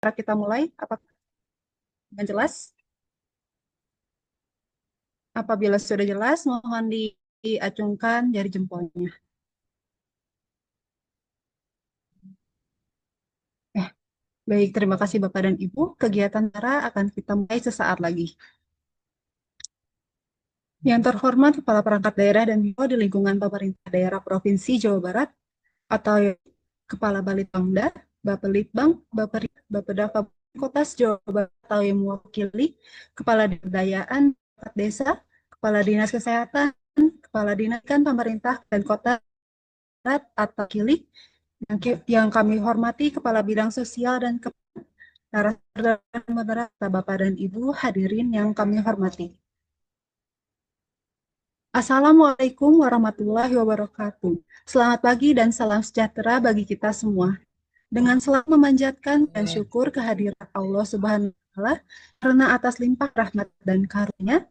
Kita mulai, apakah jelas? Apabila sudah jelas, mohon diacungkan jari jempolnya. Baik, terima kasih Bapak dan Ibu. Kegiatan Tara akan kita mulai sesaat lagi. Yang terhormat Kepala Perangkat Daerah dan Biro di lingkungan Pemerintah Daerah Provinsi Jawa Barat atau Kepala Balitbangda, Bapelitbang, Bapeda Kabupaten Kota Jawa Barat atau yang mewakili, Kepala Dayaan Desa, Kepala Dinas Kesehatan, Kepala Dinas Pemerintah dan Kota atau Kili, yang kami hormati Kepala Bidang Sosial dan narasumber dan moderator Bapak dan Ibu hadirin yang kami hormati. Assalamualaikum warahmatullahi wabarakatuh. Selamat pagi dan salam sejahtera bagi kita semua. Dengan selalu memanjatkan dan syukur kehadiran Allah Subhanahu wa Ta'ala karena atas limpah rahmat dan karunia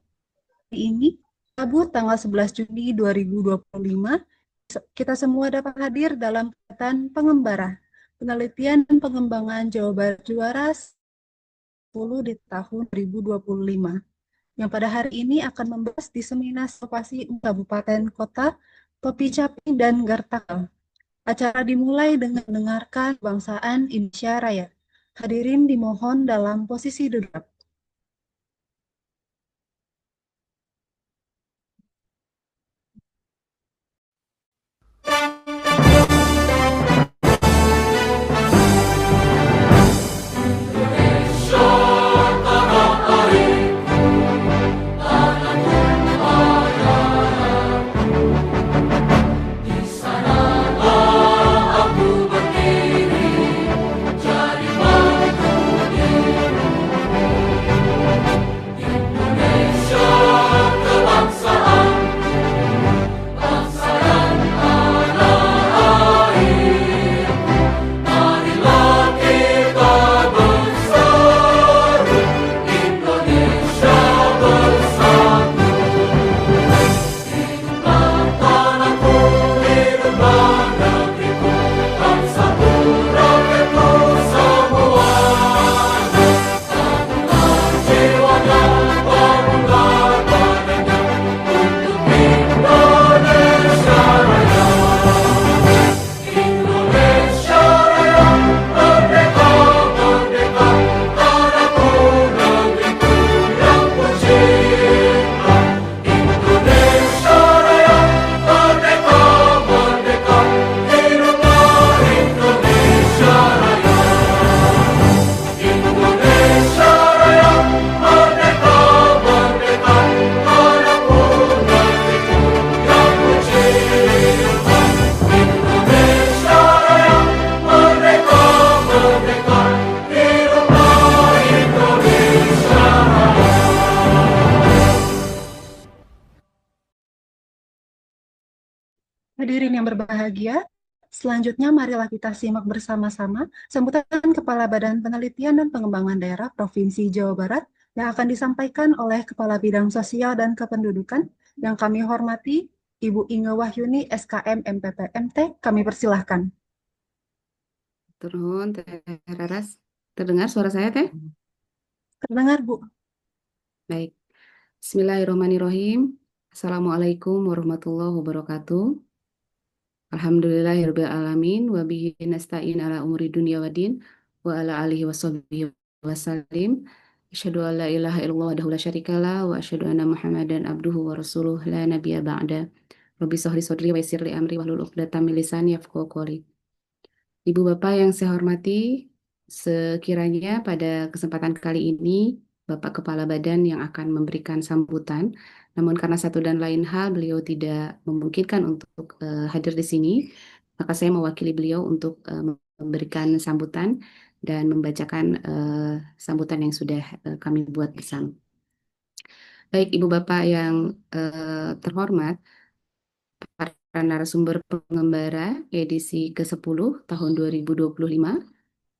ini, Rabu tanggal 11 Juni 2025, kita semua dapat hadir dalam kegiatan pengembara penelitian dan pengembangan Jawa Barat Juara 10 di tahun 2025 yang pada hari ini akan membahas diseminasi inovasi Kabupaten Kota, Topi Caping, dan Gartakal. Acara dimulai dengan mendengarkan kebangsaan Indonesia Raya. Hadirin dimohon dalam posisi duduk. Hadirin yang berbahagia, selanjutnya marilah kita simak bersama-sama sambutan Kepala Badan Penelitian dan Pengembangan Daerah Provinsi Jawa Barat yang akan disampaikan oleh Kepala Bidang Sosial dan Kependudukan yang kami hormati, Ibu Inge Wahyuni, SKM MPP MT. Kami persilahkan. Turun, Teh Raras. Terdengar suara saya, Teh? Terdengar, Bu. Baik. Bismillahirrahmanirrahim. Assalamualaikum warahmatullahi wabarakatuh. Alhamdulillahirabbil alamin wa bihi nasta'in ala umuri dunya waddin wa ala alihi washabihi wasallim. Asyhadu an la ilaha illallah wahdahu la syarikalah wa asyhadu anna Muhammadan abduhu wa rasuluh la nabiyya ba'da. Rabbi shrah li sadri wa yassir li amri wahlul 'uqdatam min lisani yafqahu qawli. Ibu Bapak yang saya hormati, sekiranya pada kesempatan kali ini Bapak Kepala Badan yang akan memberikan sambutan, namun karena satu dan lain hal beliau tidak memungkinkan untuk hadir di sini, maka saya mewakili beliau untuk memberikan sambutan dan membacakan sambutan yang sudah kami buat bersama. Baik Ibu Bapak yang terhormat, para narasumber pengembara edisi ke-10 tahun 2025,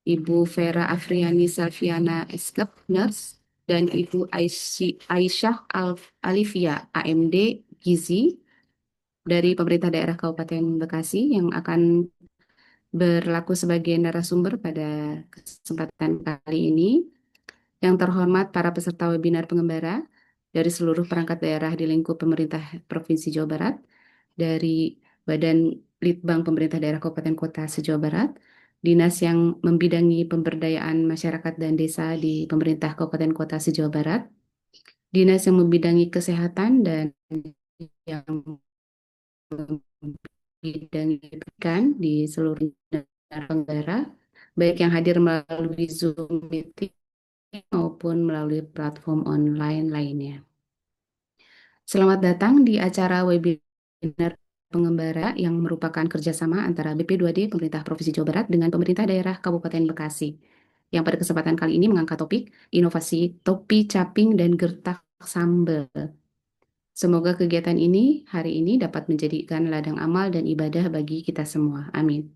Ibu Vera Afriani Salviana Eskep, Nurse, dan Ibu Aisyah Alivia, AMD Gizi, dari Pemerintah Daerah Kabupaten Bekasi yang akan berlaku sebagai narasumber pada kesempatan kali ini. Yang terhormat para peserta webinar pengembara dari seluruh perangkat daerah di lingkup pemerintah Provinsi Jawa Barat, dari Badan Litbang Pemerintah Daerah Kabupaten Kota se-Jawa Barat, dinas yang membidangi pemberdayaan masyarakat dan desa di pemerintah Kabupaten Kota se-Jawa Barat, dinas yang membidangi kesehatan dan yang membidangi pendidikan di seluruh negara penggara, baik yang hadir melalui Zoom meeting maupun melalui platform online lainnya. Selamat datang di acara webinar pengembara yang merupakan kerjasama antara BP2D Pemerintah Provinsi Jawa Barat dengan Pemerintah Daerah Kabupaten Bekasi, yang pada kesempatan kali ini mengangkat topik inovasi topi caping dan gertak sambal. Semoga kegiatan ini hari ini dapat menjadikan ladang amal dan ibadah bagi kita semua. Amin.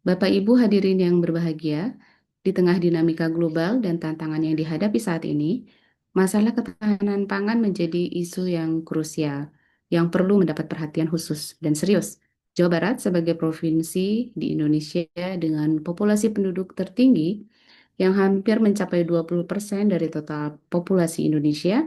Bapak Ibu hadirin yang berbahagia, di tengah dinamika global dan tantangan yang dihadapi saat ini, masalah ketahanan pangan menjadi isu yang krusial, yang perlu mendapat perhatian khusus dan serius. Jawa Barat sebagai provinsi di Indonesia dengan populasi penduduk tertinggi yang hampir mencapai 20% dari total populasi Indonesia,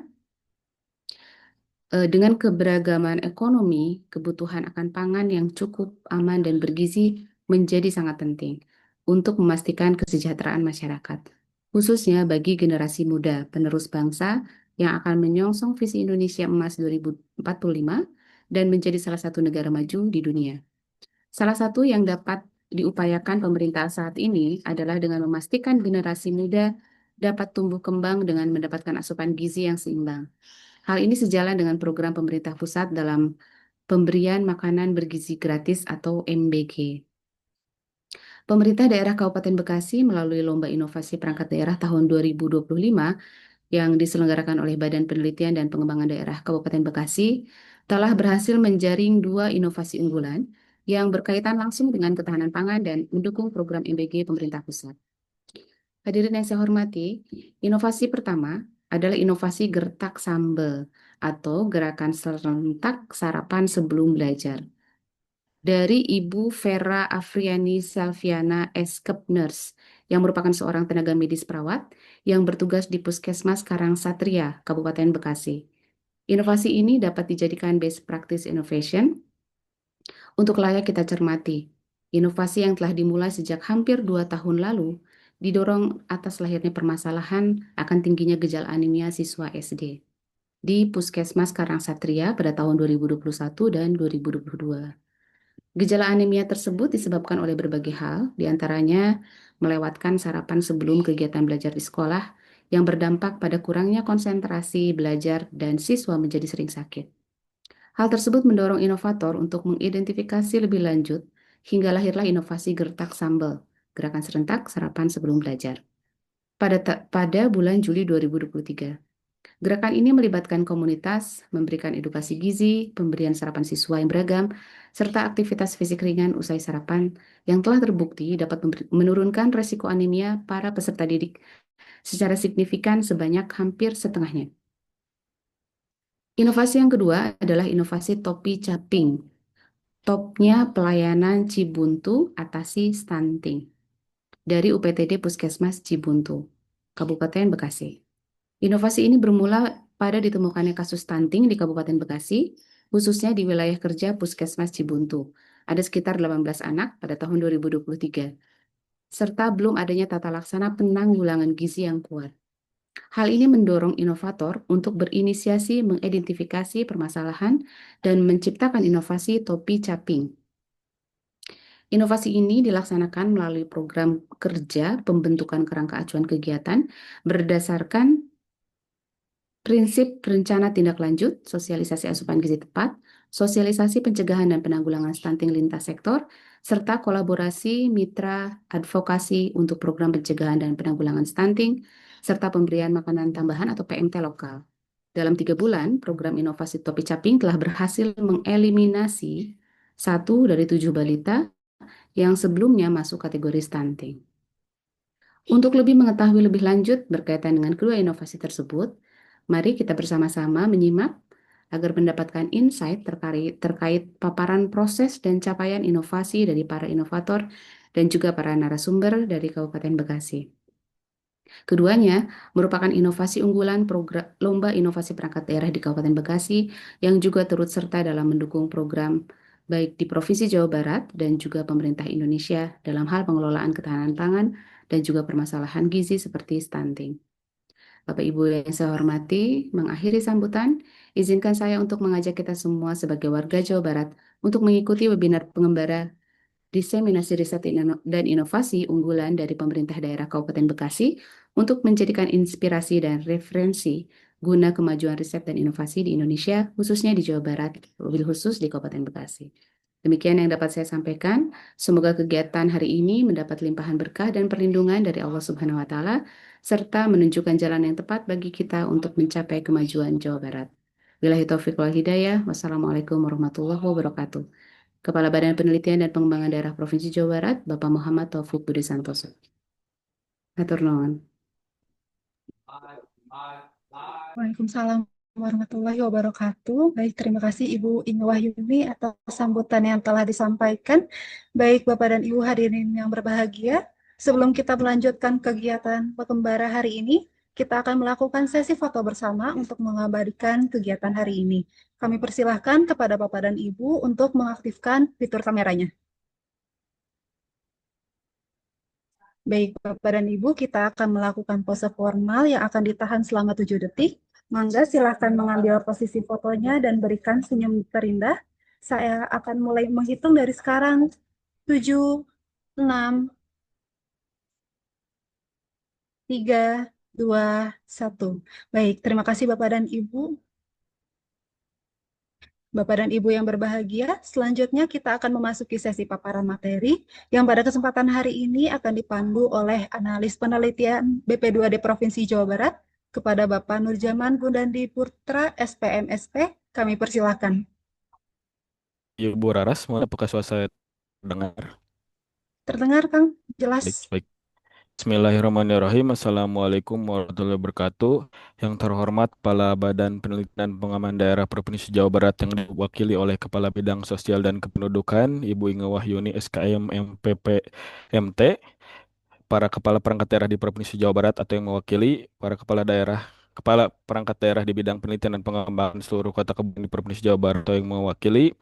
dengan keberagaman ekonomi, kebutuhan akan pangan yang cukup aman dan bergizi menjadi sangat penting untuk memastikan kesejahteraan masyarakat, khususnya bagi generasi muda penerus bangsa yang akan menyongsong visi Indonesia Emas 2045 dan menjadi salah satu negara maju di dunia. Salah satu yang dapat diupayakan pemerintah saat ini adalah dengan memastikan generasi muda dapat tumbuh kembang dengan mendapatkan asupan gizi yang seimbang. Hal ini sejalan dengan program pemerintah pusat dalam pemberian makanan bergizi gratis atau MBG. Pemerintah daerah Kabupaten Bekasi melalui Lomba Inovasi Perangkat Daerah tahun 2025 yang diselenggarakan oleh Badan Penelitian dan Pengembangan Daerah Kabupaten Bekasi telah berhasil menjaring 2 inovasi unggulan yang berkaitan langsung dengan ketahanan pangan dan mendukung program MBG pemerintah pusat. Hadirin yang saya hormati, inovasi pertama adalah inovasi gertak sambal atau gerakan serentak sarapan sebelum belajar. Dari Ibu Vera Afriani Selviana S. Nurse, yang merupakan seorang tenaga medis perawat yang bertugas di Puskesmas Karang Satria, Kabupaten Bekasi. Inovasi ini dapat dijadikan best practice innovation untuk layak kita cermati. Inovasi yang telah dimulai sejak hampir 2 tahun lalu didorong atas lahirnya permasalahan akan tingginya gejala anemia siswa SD di Puskesmas Karangsatria pada tahun 2021 dan 2022. Gejala anemia tersebut disebabkan oleh berbagai hal, diantaranya melewatkan sarapan sebelum kegiatan belajar di sekolah yang berdampak pada kurangnya konsentrasi belajar dan siswa menjadi sering sakit. Hal tersebut mendorong inovator untuk mengidentifikasi lebih lanjut hingga lahirlah inovasi gertak sambal, gerakan serentak sarapan sebelum belajar. Pada bulan Juli 2023, gerakan ini melibatkan komunitas, memberikan edukasi gizi, pemberian sarapan siswa yang beragam, serta aktivitas fisik ringan usai sarapan yang telah terbukti dapat menurunkan resiko anemia para peserta didik secara signifikan sebanyak hampir setengahnya. Inovasi yang kedua adalah inovasi topi caping. Topnya pelayanan Cibuntu atasi stunting dari UPTD Puskesmas Cibuntu, Kabupaten Bekasi. Inovasi ini bermula pada ditemukannya kasus stunting di Kabupaten Bekasi, khususnya di wilayah kerja Puskesmas Cibuntu. Ada sekitar 18 anak pada tahun 2023, serta belum adanya tata laksana penanggulangan gizi yang kuat. Hal ini mendorong inovator untuk berinisiasi mengidentifikasi permasalahan dan menciptakan inovasi topi caping. Inovasi ini dilaksanakan melalui program kerja pembentukan kerangka acuan kegiatan berdasarkan prinsip rencana tindak lanjut, sosialisasi asupan gizi tepat, sosialisasi pencegahan dan penanggulangan stunting lintas sektor, serta kolaborasi mitra advokasi untuk program pencegahan dan penanggulangan stunting, serta pemberian makanan tambahan atau PMT lokal. Dalam 3 bulan, program inovasi topi caping telah berhasil mengeliminasi 1 dari 7 balita yang sebelumnya masuk kategori stunting. Untuk lebih mengetahui lebih lanjut berkaitan dengan kedua inovasi tersebut, mari kita bersama-sama menyimak agar mendapatkan insight terkait paparan proses dan capaian inovasi dari para inovator dan juga para narasumber dari Kabupaten Bekasi. Keduanya merupakan inovasi unggulan program Lomba Inovasi Perangkat Daerah di Kabupaten Bekasi yang juga turut serta dalam mendukung program baik di Provinsi Jawa Barat dan juga pemerintah Indonesia dalam hal pengelolaan ketahanan pangan dan juga permasalahan gizi seperti stunting. Bapak Ibu yang saya hormati, mengakhiri sambutan, izinkan saya untuk mengajak kita semua sebagai warga Jawa Barat untuk mengikuti webinar pengembara diseminasi riset dan inovasi unggulan dari pemerintah daerah Kabupaten Bekasi untuk menjadikan inspirasi dan referensi guna kemajuan riset dan inovasi di Indonesia, khususnya di Jawa Barat, lebih khusus di Kabupaten Bekasi. Demikian yang dapat saya sampaikan. Semoga kegiatan hari ini mendapat limpahan berkah dan perlindungan dari Allah Subhanahu wa Ta'ala, serta menunjukkan jalan yang tepat bagi kita untuk mencapai kemajuan Jawa Barat. Billahi taufiq wal hidayah. Wassalamualaikum warahmatullahi wabarakatuh. Kepala Badan Penelitian dan Pengembangan Daerah Provinsi Jawa Barat, Bapak Muhammad Taufik Budi Santoso. Atur nuhun. Waalaikumsalam warahmatullahi wabarakatuh. Baik, terima kasih Ibu Inge Wahyuni atas sambutan yang telah disampaikan. Baik, Bapak dan Ibu hadirin yang berbahagia, sebelum kita melanjutkan kegiatan Pekembara hari ini, kita akan melakukan sesi foto bersama untuk mengabadikan kegiatan hari ini. Kami persilahkan kepada Bapak dan Ibu untuk mengaktifkan fitur kameranya. Baik, Bapak dan Ibu, kita akan melakukan pose formal yang akan ditahan selama 7 detik. Mangga silakan mengambil posisi fotonya dan berikan senyum terindah. Saya akan mulai menghitung dari sekarang. 7, 6, 3, 2, 1. Baik, terima kasih Bapak dan Ibu. Bapak dan Ibu yang berbahagia, selanjutnya kita akan memasuki sesi paparan materi yang pada kesempatan hari ini akan dipandu oleh analis penelitian BP2D Provinsi Jawa Barat kepada Bapak Nurjaman Gundandi Putra, SPMSP. Kami persilakan. Ibu Raras, mohon apakah suara saya dengar? Terdengar, Kang? Jelas. Baik, baik. Bismillahirrahmanirrahim. Assalamualaikum warahmatullahi wabarakatuh. Yang terhormat Kepala Badan Penelitian dan Pengembangan Daerah Provinsi Jawa Barat yang diwakili oleh Kepala Bidang Sosial dan Kependudukan, Ibu Inge Wahyuni SKM MPP MT, para Kepala Perangkat Daerah di Provinsi Jawa Barat atau yang mewakili, para Kepala Perangkat Daerah di bidang penelitian dan pengembangan seluruh kota kabupaten di Provinsi Jawa Barat atau yang mewakili,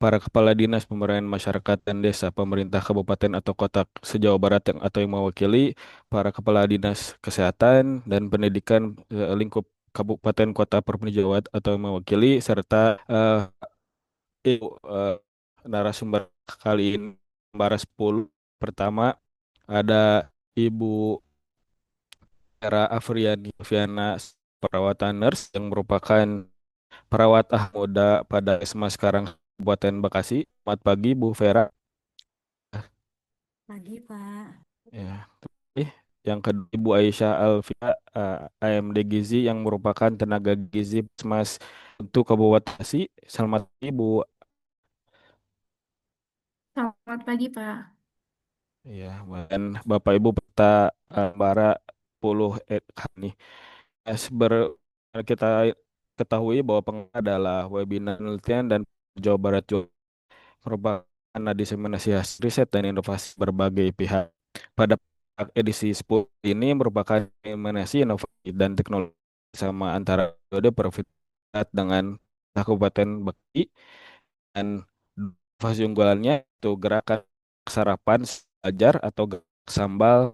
para kepala dinas pemberdayaan masyarakat dan desa pemerintah kabupaten atau kota se-Jawa Barat yang atau yang mewakili, para kepala dinas kesehatan dan pendidikan lingkup kabupaten kota provinsi Jawa Barat atau yang mewakili, serta ibu narasumber kali ini Bara 10. Pertama ada Ibu Era Afriani Viana, perawatan nurse yang merupakan perawat muda pada SMA sekarang Kabupaten Bekasi. Selamat pagi Bu Vera. Pagi, Pak. Ya. Eh, Yang kedua Ibu Aisyah Alfia, AMD Gizi yang merupakan tenaga gizi Puskesmas untuk Kabupaten Bekasi. Selamat pagi Bu. Selamat pagi, Pak. Ya, dan Bapak Ibu peserta Bara 10 nih. Kita ketahui bahwa adalah webinar penelitian dan Jawa Barat juga merupakan diseminasi hasil riset dan inovasi berbagai pihak. Pada edisi 10 ini merupakan diseminasi inovasi dan teknologi sama antara Kode Provinsi dengan Kabupaten Bekasi, dan inovasi unggulannya itu gerakan sarapan ajar atau sambal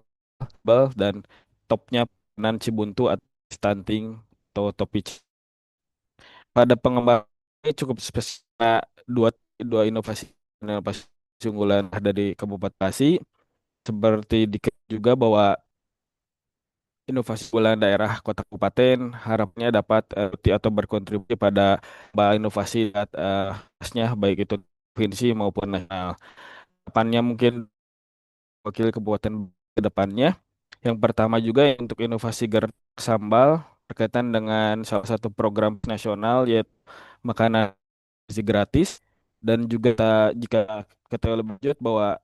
dan topnya nan Cibuntu atau stunting atau topi. Pada pengembangan ini cukup spesial, dua dua inovasi unggulan dari Kabupaten Bekasi, seperti juga bahwa inovasi unggulan daerah kota kabupaten harapannya dapat atau berkontribusi pada inovasi baik itu provinsi maupun nasional. Harapannya mungkin wakil kabupaten ke depannya. Yang pertama juga untuk inovasi sambal berkaitan dengan salah satu program nasional yaitu makanan gizi gratis, dan juga jika kita lebih lanjut bahwa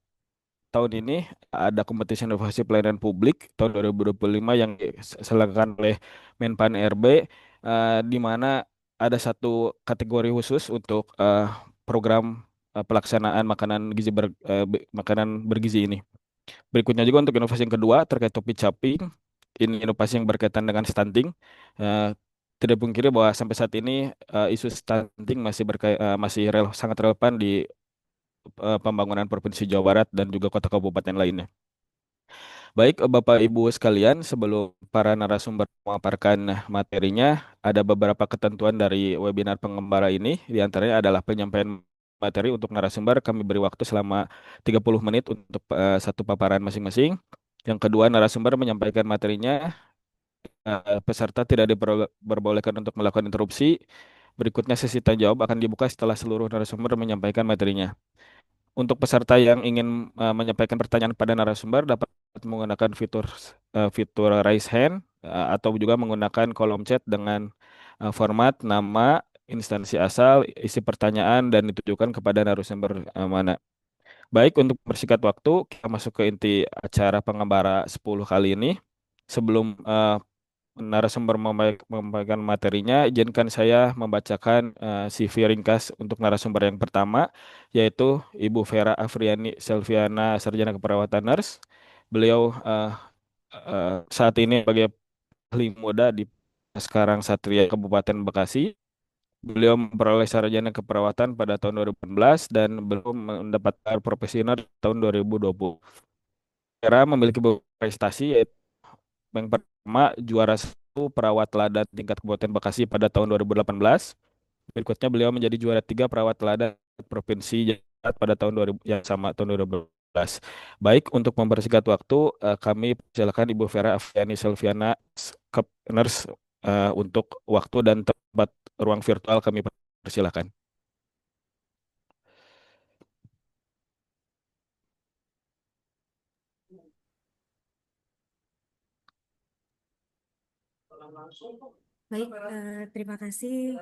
tahun ini ada kompetisi inovasi pelayanan publik tahun 2025 yang diselenggarakan oleh Menpan RB, di mana ada satu kategori khusus untuk program pelaksanaan makanan bergizi ini. Berikutnya juga untuk inovasi yang kedua terkait topi caping, ini inovasi yang berkaitan dengan stunting. Eh, Tidak pungkiri bahwa sampai saat ini isu stunting sangat relevan di pembangunan Provinsi Jawa Barat dan juga kota kabupaten lainnya. Baik, Bapak Ibu sekalian, sebelum para narasumber memaparkan materinya, ada beberapa ketentuan dari webinar pengembara ini. Di antaranya adalah penyampaian materi untuk narasumber. Kami beri waktu selama 30 menit untuk satu paparan masing-masing. Yang kedua, narasumber menyampaikan materinya. Peserta tidak diperbolehkan untuk melakukan interupsi. Berikutnya, sesi tanya jawab akan dibuka setelah seluruh narasumber menyampaikan materinya. Untuk peserta yang ingin menyampaikan pertanyaan pada narasumber dapat menggunakan fitur raise hand atau juga menggunakan kolom chat dengan format nama, instansi asal, isi pertanyaan dan ditujukan kepada narasumber mana. Baik, untuk persingkat waktu, kita masuk ke inti acara pengembara 10 kali ini. Sebelum narasumber memberikan materinya, izinkan saya membacakan CV ringkas untuk narasumber yang pertama, yaitu Ibu Vera Afriani Selviana, Sarjana Keperawatan Nurse. Beliau saat ini sebagai ahli muda di sekarang Satria Kabupaten Bekasi. Beliau memperoleh sarjana keperawatan pada tahun 2018 dan belum mendapatkan profesi nurse tahun 2020. Vera memiliki beberapa prestasi, yaitu yang pertama juara satu perawat teladan tingkat Kabupaten Bekasi pada tahun 2018. Berikutnya beliau menjadi juara tiga perawat teladan Provinsi Jawa Barat pada tahun 2000 yang sama tahun 2012. Baik, untuk mempersingkat waktu, kami persilakan Ibu Vera Afriani Selviana, Nurse, untuk waktu dan tempat ruang virtual kami persilakan. Baik, terima kasih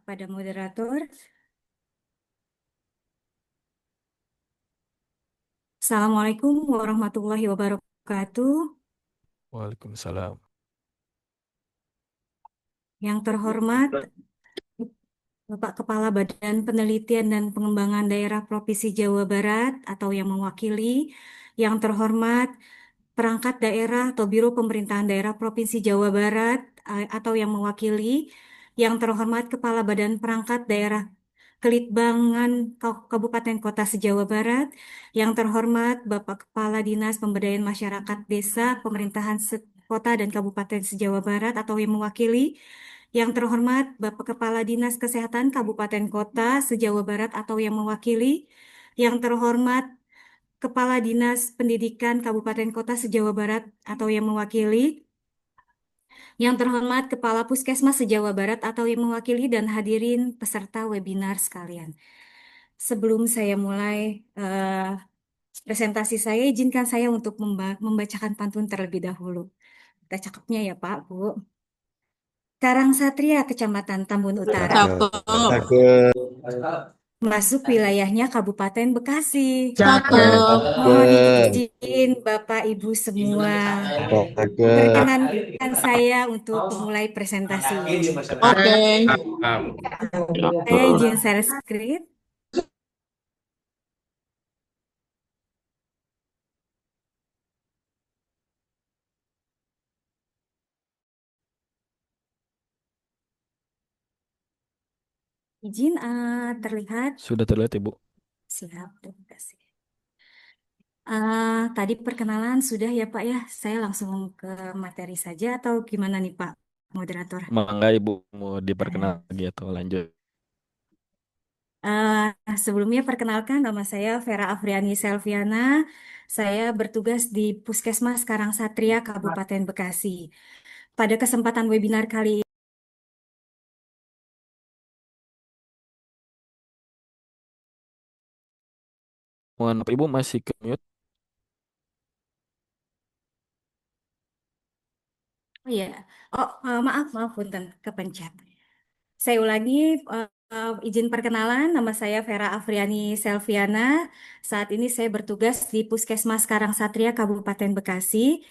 pada moderator. Assalamualaikum warahmatullahi wabarakatuh. Waalaikumsalam. Yang terhormat Bapak Kepala Badan Penelitian dan Pengembangan Daerah Provinsi Jawa Barat atau yang mewakili, yang terhormat perangkat daerah atau Biro Pemerintahan Daerah Provinsi Jawa Barat atau yang mewakili, yang terhormat Kepala Badan Perangkat Daerah Kelitbangan Kabupaten Kota se-Jawa Barat, yang terhormat Bapak Kepala Dinas Pemberdayaan Masyarakat Desa Pemerintahan Kota dan Kabupaten se-Jawa Barat atau yang mewakili, yang terhormat Bapak Kepala Dinas Kesehatan Kabupaten Kota se-Jawa Barat atau yang mewakili, yang terhormat Kepala Dinas Pendidikan Kabupaten Kota se-Jawa Barat atau yang mewakili, yang terhormat Kepala Puskesmas se-Jawa Barat atau yang mewakili, dan hadirin peserta webinar sekalian. Sebelum saya mulai presentasi saya, izinkan saya untuk membacakan pantun terlebih dahulu. Kita cakepnya ya Pak, Bu. Karang Satria, Kecamatan Tambun Utara. Cakep. Masuk wilayahnya Kabupaten Bekasi. Cakep. Mohon izin Bapak Ibu semua. Perkenankan saya untuk memulai presentasi. Oke. Saya izin share screen. Izin terlihat? Sudah terlihat, Ibu. Siap, terima kasih. Tadi perkenalan sudah ya Pak ya. Saya langsung ke materi saja atau gimana nih Pak moderator? Mangga Ibu mau diperkenalkan lagi atau lanjut? Sebelumnya perkenalkan, nama saya Vera Afriani Selviana. Saya bertugas di Puskesmas Karang Satria Kabupaten Bekasi. Pada kesempatan webinar kali ini, Mohon maaf, Ibu masih ke mute. oh ya, maaf, punten, kepencet. Saya ulangi, izin perkenalan, nama saya Vera Afriani Selviana. Saat ini saya bertugas di Puskesmas Karang Satria Kabupaten Bekasi.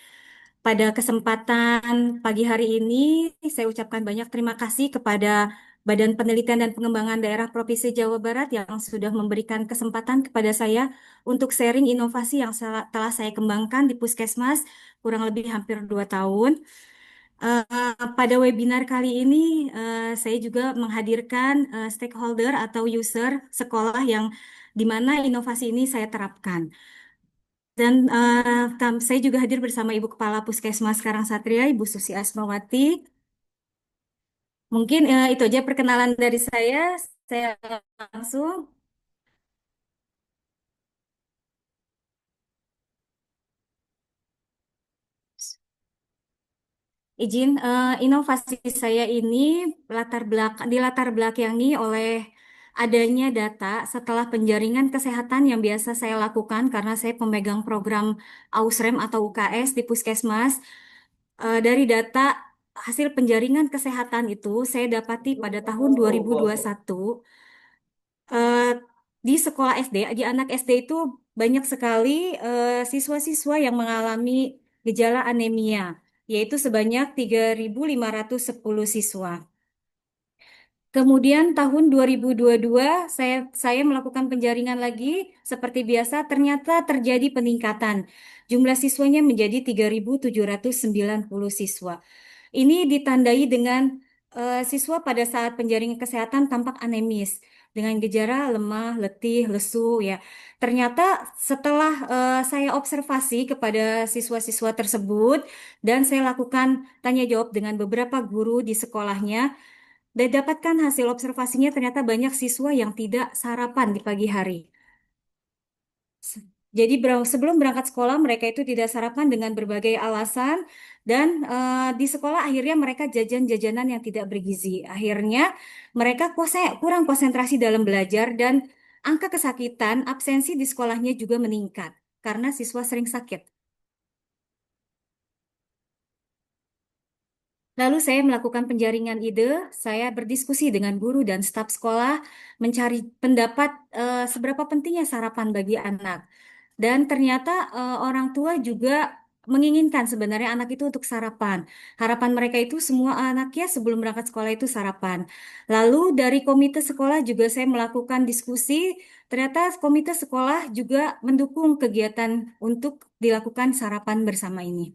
Pada kesempatan pagi hari ini, saya ucapkan banyak terima kasih kepada Badan Penelitian dan Pengembangan Daerah Provinsi Jawa Barat yang sudah memberikan kesempatan kepada saya untuk sharing inovasi yang telah saya kembangkan di Puskesmas kurang lebih hampir 2 tahun. Pada webinar kali ini, saya juga menghadirkan stakeholder atau user sekolah yang di mana inovasi ini saya terapkan. Dan saya juga hadir bersama Ibu Kepala Puskesmas Karangsatria, Ibu Susi Asmawati. Mungkin itu aja perkenalan dari saya. Saya langsung izin inovasi saya ini latar belakangi oleh adanya data setelah penjaringan kesehatan yang biasa saya lakukan karena saya pemegang program AUSREM atau UKS di Puskesmas. Dari data hasil penjaringan kesehatan itu saya dapati pada tahun 2021 eh, di sekolah SD, di anak SD itu banyak sekali siswa-siswa yang mengalami gejala anemia, yaitu sebanyak 3.510 siswa. Kemudian tahun 2022 saya melakukan penjaringan lagi seperti biasa ternyata terjadi peningkatan. Jumlah siswanya menjadi 3.790 siswa. Ini ditandai dengan siswa pada saat penjaringan kesehatan tampak anemis dengan gejala lemah, letih, lesu ya. Ternyata setelah saya observasi kepada siswa-siswa tersebut dan saya lakukan tanya jawab dengan beberapa guru di sekolahnya, dan dapatkan hasil observasinya ternyata banyak siswa yang tidak sarapan di pagi hari. Jadi sebelum berangkat sekolah mereka itu tidak sarapan dengan berbagai alasan dan di sekolah akhirnya mereka jajan-jajanan yang tidak bergizi. Akhirnya mereka kurang konsentrasi dalam belajar dan angka kesakitan, absensi di sekolahnya juga meningkat karena siswa sering sakit. Lalu saya melakukan penjaringan ide, saya berdiskusi dengan guru dan staf sekolah, mencari pendapat seberapa pentingnya sarapan bagi anak. Dan ternyata orang tua juga menginginkan sebenarnya anak itu untuk sarapan. Harapan mereka itu semua anaknya sebelum berangkat sekolah itu sarapan. Lalu dari komite sekolah juga saya melakukan diskusi, ternyata komite sekolah juga mendukung kegiatan untuk dilakukan sarapan bersama ini.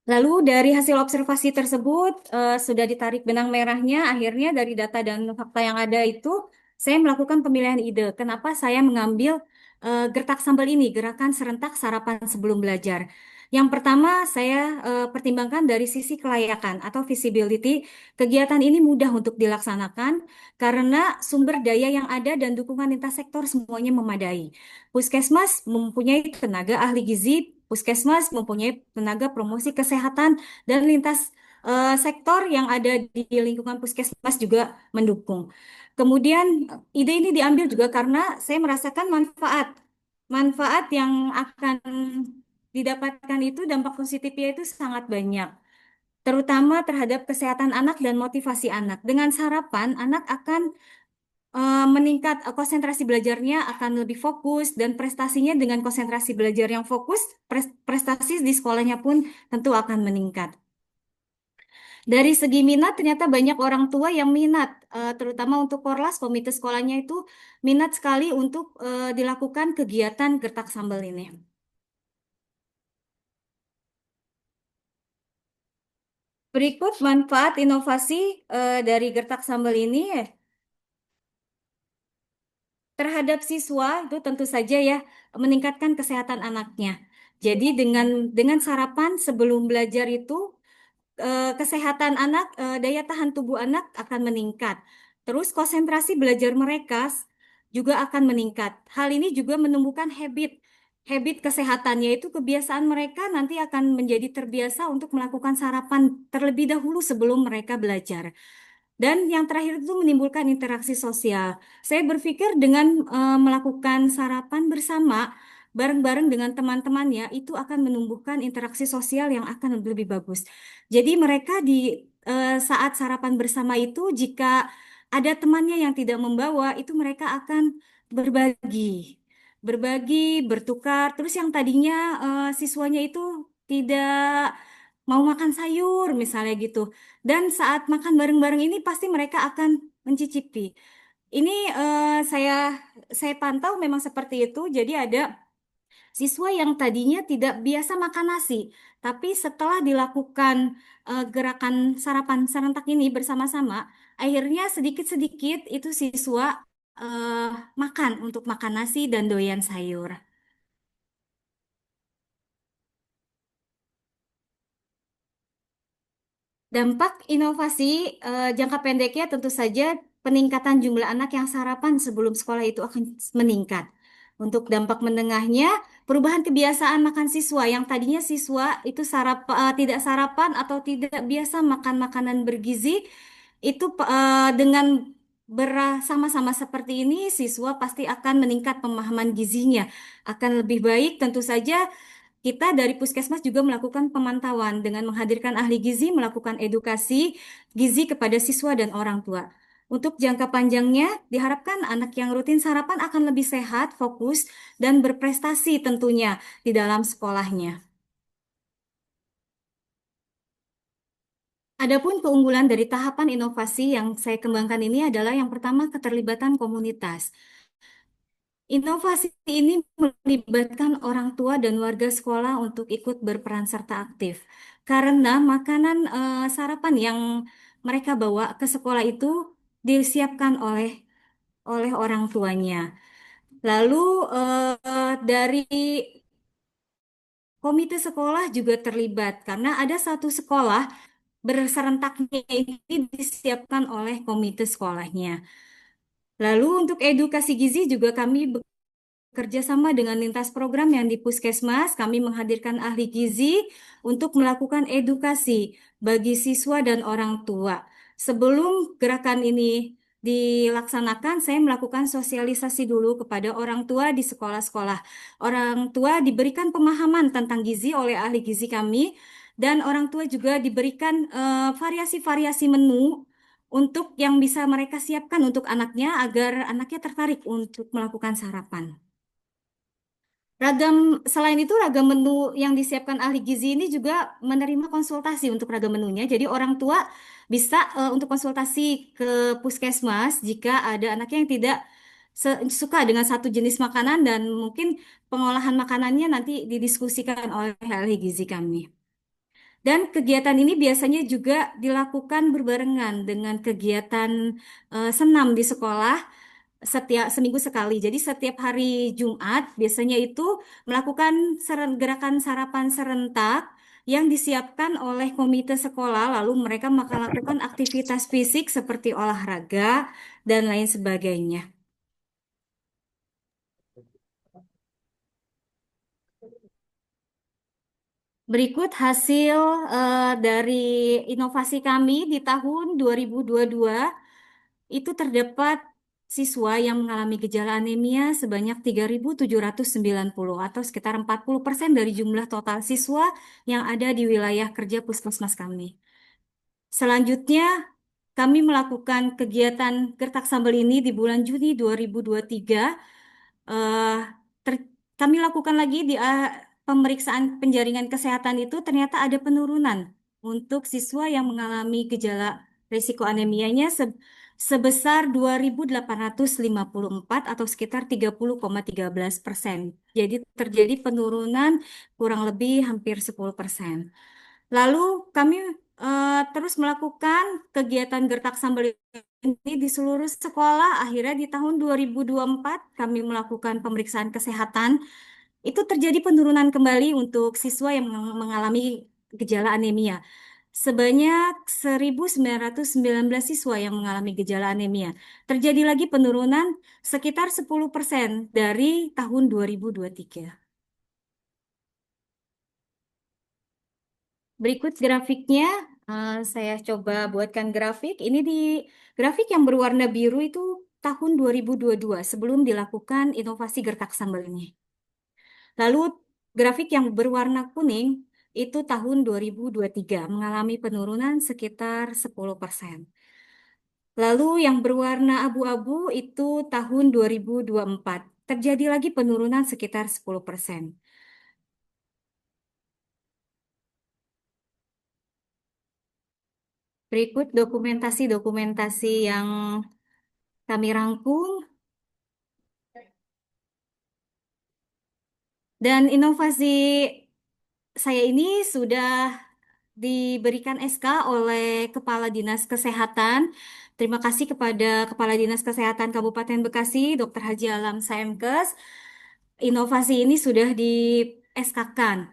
Lalu dari hasil observasi tersebut sudah ditarik benang merahnya, akhirnya dari data dan fakta yang ada itu saya melakukan pemilihan ide. Kenapa saya mengambil gertak sambal ini, gerakan serentak sarapan sebelum belajar. Yang pertama saya pertimbangkan dari sisi kelayakan atau visibility. Kegiatan ini mudah untuk dilaksanakan karena sumber daya yang ada dan dukungan lintas sektor semuanya memadai. Puskesmas mempunyai tenaga ahli gizi, Puskesmas mempunyai tenaga promosi kesehatan dan lintas sektor yang ada di lingkungan Puskesmas juga mendukung. Kemudian ide ini diambil juga karena saya merasakan manfaat yang akan didapatkan itu dampak positifnya itu sangat banyak, terutama terhadap kesehatan anak dan motivasi anak. Dengan sarapan, anak akan meningkat, konsentrasi belajarnya akan lebih fokus dan prestasinya dengan konsentrasi belajar yang fokus, prestasi di sekolahnya pun tentu akan meningkat. Dari segi minat, ternyata banyak orang tua yang minat, terutama untuk Korlas, komite sekolahnya itu minat sekali untuk dilakukan kegiatan gertak sambal ini. Berikut manfaat inovasi dari gertak sambal ini terhadap siswa itu tentu saja ya meningkatkan kesehatan anaknya. Jadi dengan sarapan sebelum belajar itu kesehatan anak, daya tahan tubuh anak akan meningkat. Terus konsentrasi belajar mereka juga akan meningkat. Hal ini juga menumbuhkan habit kesehatan, yaitu kebiasaan mereka nanti akan menjadi terbiasa untuk melakukan sarapan terlebih dahulu sebelum mereka belajar. Dan yang terakhir itu menimbulkan interaksi sosial. Saya berpikir dengan melakukan sarapan bersama, bareng-bareng dengan teman-temannya, itu akan menumbuhkan interaksi sosial yang akan lebih bagus. Jadi mereka di saat sarapan bersama itu, jika ada temannya yang tidak membawa, itu mereka akan berbagi, bertukar. Terus yang tadinya siswanya itu tidak mau makan sayur misalnya gitu. Dan saat makan bareng-bareng ini pasti mereka akan mencicipi. Ini saya pantau memang seperti itu. Jadi ada siswa yang tadinya tidak biasa makan nasi, tapi setelah dilakukan gerakan sarapan serentak ini bersama-sama, akhirnya sedikit-sedikit itu siswa eh, makan untuk makan nasi dan doyan sayur. Dampak inovasi jangka pendeknya tentu saja peningkatan jumlah anak yang sarapan sebelum sekolah itu akan meningkat. Untuk dampak menengahnya, perubahan kebiasaan makan siswa yang tadinya siswa itu tidak sarapan atau tidak biasa makan makanan bergizi, itu dengan bersama-sama seperti ini, siswa pasti akan meningkat pemahaman gizinya, akan lebih baik tentu saja kita dari Puskesmas juga melakukan pemantauan dengan menghadirkan ahli gizi, melakukan edukasi gizi kepada siswa dan orang tua. Untuk jangka panjangnya, diharapkan anak yang rutin sarapan akan lebih sehat, fokus, dan berprestasi tentunya di dalam sekolahnya. Adapun keunggulan dari tahapan inovasi yang saya kembangkan ini adalah yang pertama keterlibatan komunitas. Inovasi ini melibatkan orang tua dan warga sekolah untuk ikut berperan serta aktif. Karena makanan sarapan yang mereka bawa ke sekolah itu disiapkan oleh orang tuanya. Lalu dari komite sekolah juga terlibat karena ada satu sekolah berserentaknya ini disiapkan oleh komite sekolahnya. Lalu untuk edukasi gizi juga kami kerjasama dengan lintas program yang di Puskesmas, kami menghadirkan ahli gizi untuk melakukan edukasi bagi siswa dan orang tua. Sebelum gerakan ini dilaksanakan, saya melakukan sosialisasi dulu kepada orang tua di sekolah-sekolah. Orang tua diberikan pemahaman tentang gizi oleh ahli gizi kami, dan orang tua juga diberikan variasi-variasi menu untuk yang bisa mereka siapkan untuk anaknya agar anaknya tertarik untuk melakukan sarapan. Selain itu ragam menu yang disiapkan ahli gizi ini juga menerima konsultasi untuk ragam menunya. Jadi orang tua bisa untuk konsultasi ke puskesmas jika ada anaknya yang tidak suka dengan satu jenis makanan dan mungkin pengolahan makanannya nanti didiskusikan oleh ahli gizi kami. Dan kegiatan ini biasanya juga dilakukan berbarengan dengan kegiatan senam di sekolah setiap seminggu sekali. Jadi setiap hari Jumat biasanya itu melakukan gerakan sarapan serentak yang disiapkan oleh komite sekolah. Lalu mereka melakukan aktivitas fisik seperti olahraga dan lain sebagainya. Berikut hasil dari inovasi kami di tahun 2022. Itu terdapat siswa yang mengalami gejala anemia sebanyak 3.790 atau sekitar 40% dari jumlah total siswa yang ada di wilayah kerja puskesmas kami. Selanjutnya, kami melakukan kegiatan Gertak Sambal ini di bulan Juni 2023. Eh, ter- Kami lakukan lagi di pemeriksaan penjaringan kesehatan itu ternyata ada penurunan untuk siswa yang mengalami gejala risiko anemianya sebesar 2.854 atau sekitar 30,13%. Jadi terjadi penurunan kurang lebih hampir 10%. Lalu kami terus melakukan kegiatan Gertak Sambal ini di seluruh sekolah. Akhirnya di tahun 2024 kami melakukan pemeriksaan kesehatan. Itu terjadi penurunan kembali untuk siswa yang mengalami gejala anemia. Sebanyak 1.919 siswa yang mengalami gejala anemia. Terjadi lagi penurunan sekitar 10% dari tahun 2023. Berikut grafiknya, saya coba buatkan grafik. Ini di grafik yang berwarna biru itu tahun 2022 sebelum dilakukan inovasi gertak sambal ini. Lalu grafik yang berwarna kuning itu tahun 2023 mengalami penurunan sekitar 10%. Lalu yang berwarna abu-abu itu tahun 2024. Terjadi lagi penurunan sekitar 10%. Berikut dokumentasi-dokumentasi yang kami rangkum. Dan inovasi saya ini sudah diberikan SK oleh Kepala Dinas Kesehatan. Terima kasih kepada Kepala Dinas Kesehatan Kabupaten Bekasi, Dr. Haji Alam Saemkes. Inovasi ini sudah di SK-kan.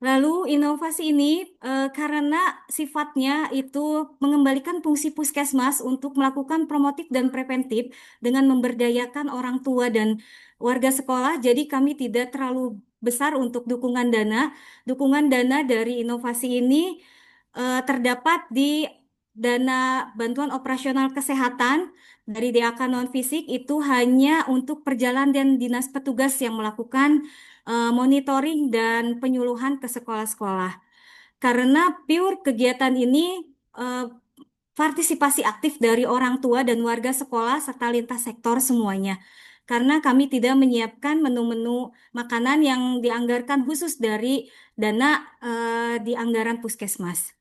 Lalu inovasi ini karena sifatnya itu mengembalikan fungsi puskesmas untuk melakukan promotif dan preventif dengan memberdayakan orang tua dan warga sekolah. Jadi kami tidak terlalu besar untuk dukungan dana. Dukungan dana dari inovasi ini terdapat di dana bantuan operasional kesehatan dari DAK non fisik itu hanya untuk perjalanan dan dinas petugas yang melakukan monitoring dan penyuluhan ke sekolah-sekolah. Karena pure kegiatan ini eh, partisipasi aktif dari orang tua dan warga sekolah serta lintas sektor semuanya. Karena kami tidak menyiapkan menu-menu makanan yang dianggarkan khusus dari dana di anggaran puskesmas.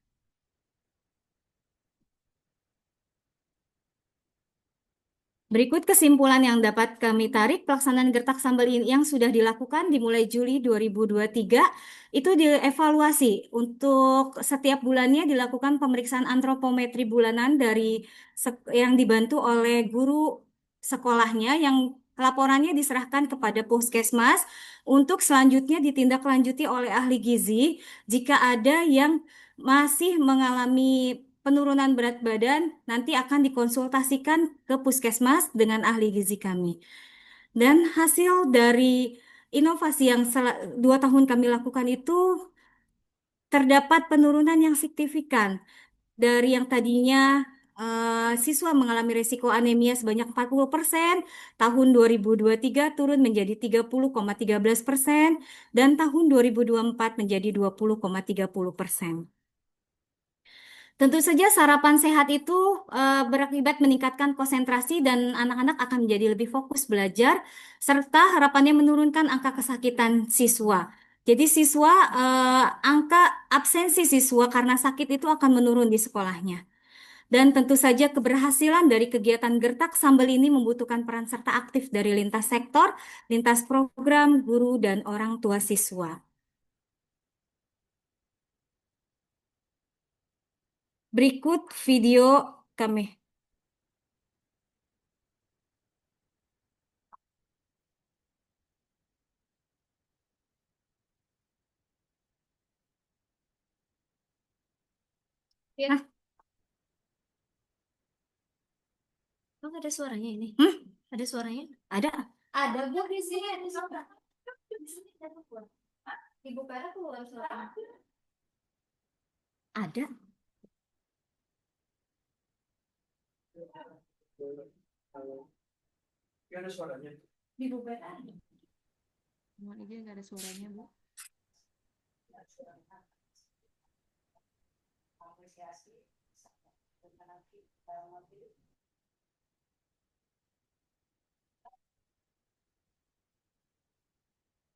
Berikut kesimpulan yang dapat kami tarik, pelaksanaan gertak sambal ini yang sudah dilakukan dimulai Juli 2023 itu dievaluasi untuk setiap bulannya dilakukan pemeriksaan antropometri bulanan dari yang dibantu oleh guru sekolahnya yang laporannya diserahkan kepada puskesmas untuk selanjutnya ditindaklanjuti oleh ahli gizi jika ada yang masih mengalami penurunan berat badan nanti akan dikonsultasikan ke puskesmas dengan ahli gizi kami. Dan hasil dari inovasi yang 2 tahun kami lakukan itu terdapat penurunan yang signifikan dari yang tadinya siswa mengalami risiko anemia sebanyak 40%, tahun 2023 turun menjadi 30,13% dan tahun 2024 menjadi 20,30%. Tentu saja sarapan sehat itu berakibat meningkatkan konsentrasi dan anak-anak akan menjadi lebih fokus belajar serta harapannya menurunkan angka kesakitan siswa. Jadi angka absensi siswa karena sakit itu akan menurun di sekolahnya. Dan tentu saja keberhasilan dari kegiatan Gertak Sambal ini membutuhkan peran serta aktif dari lintas sektor, lintas program, guru, dan orang tua siswa. Berikut video kami. Ya. Oh, ada suaranya ini? Ada suaranya? Ada? Ada Bu di sini, ada suara. Di sini ada Bu. Ibu Vera keluar suara. Ada. Nggak ada suaranya. Di Bu Vera ada. Mau aja nggak ada suaranya, Bu.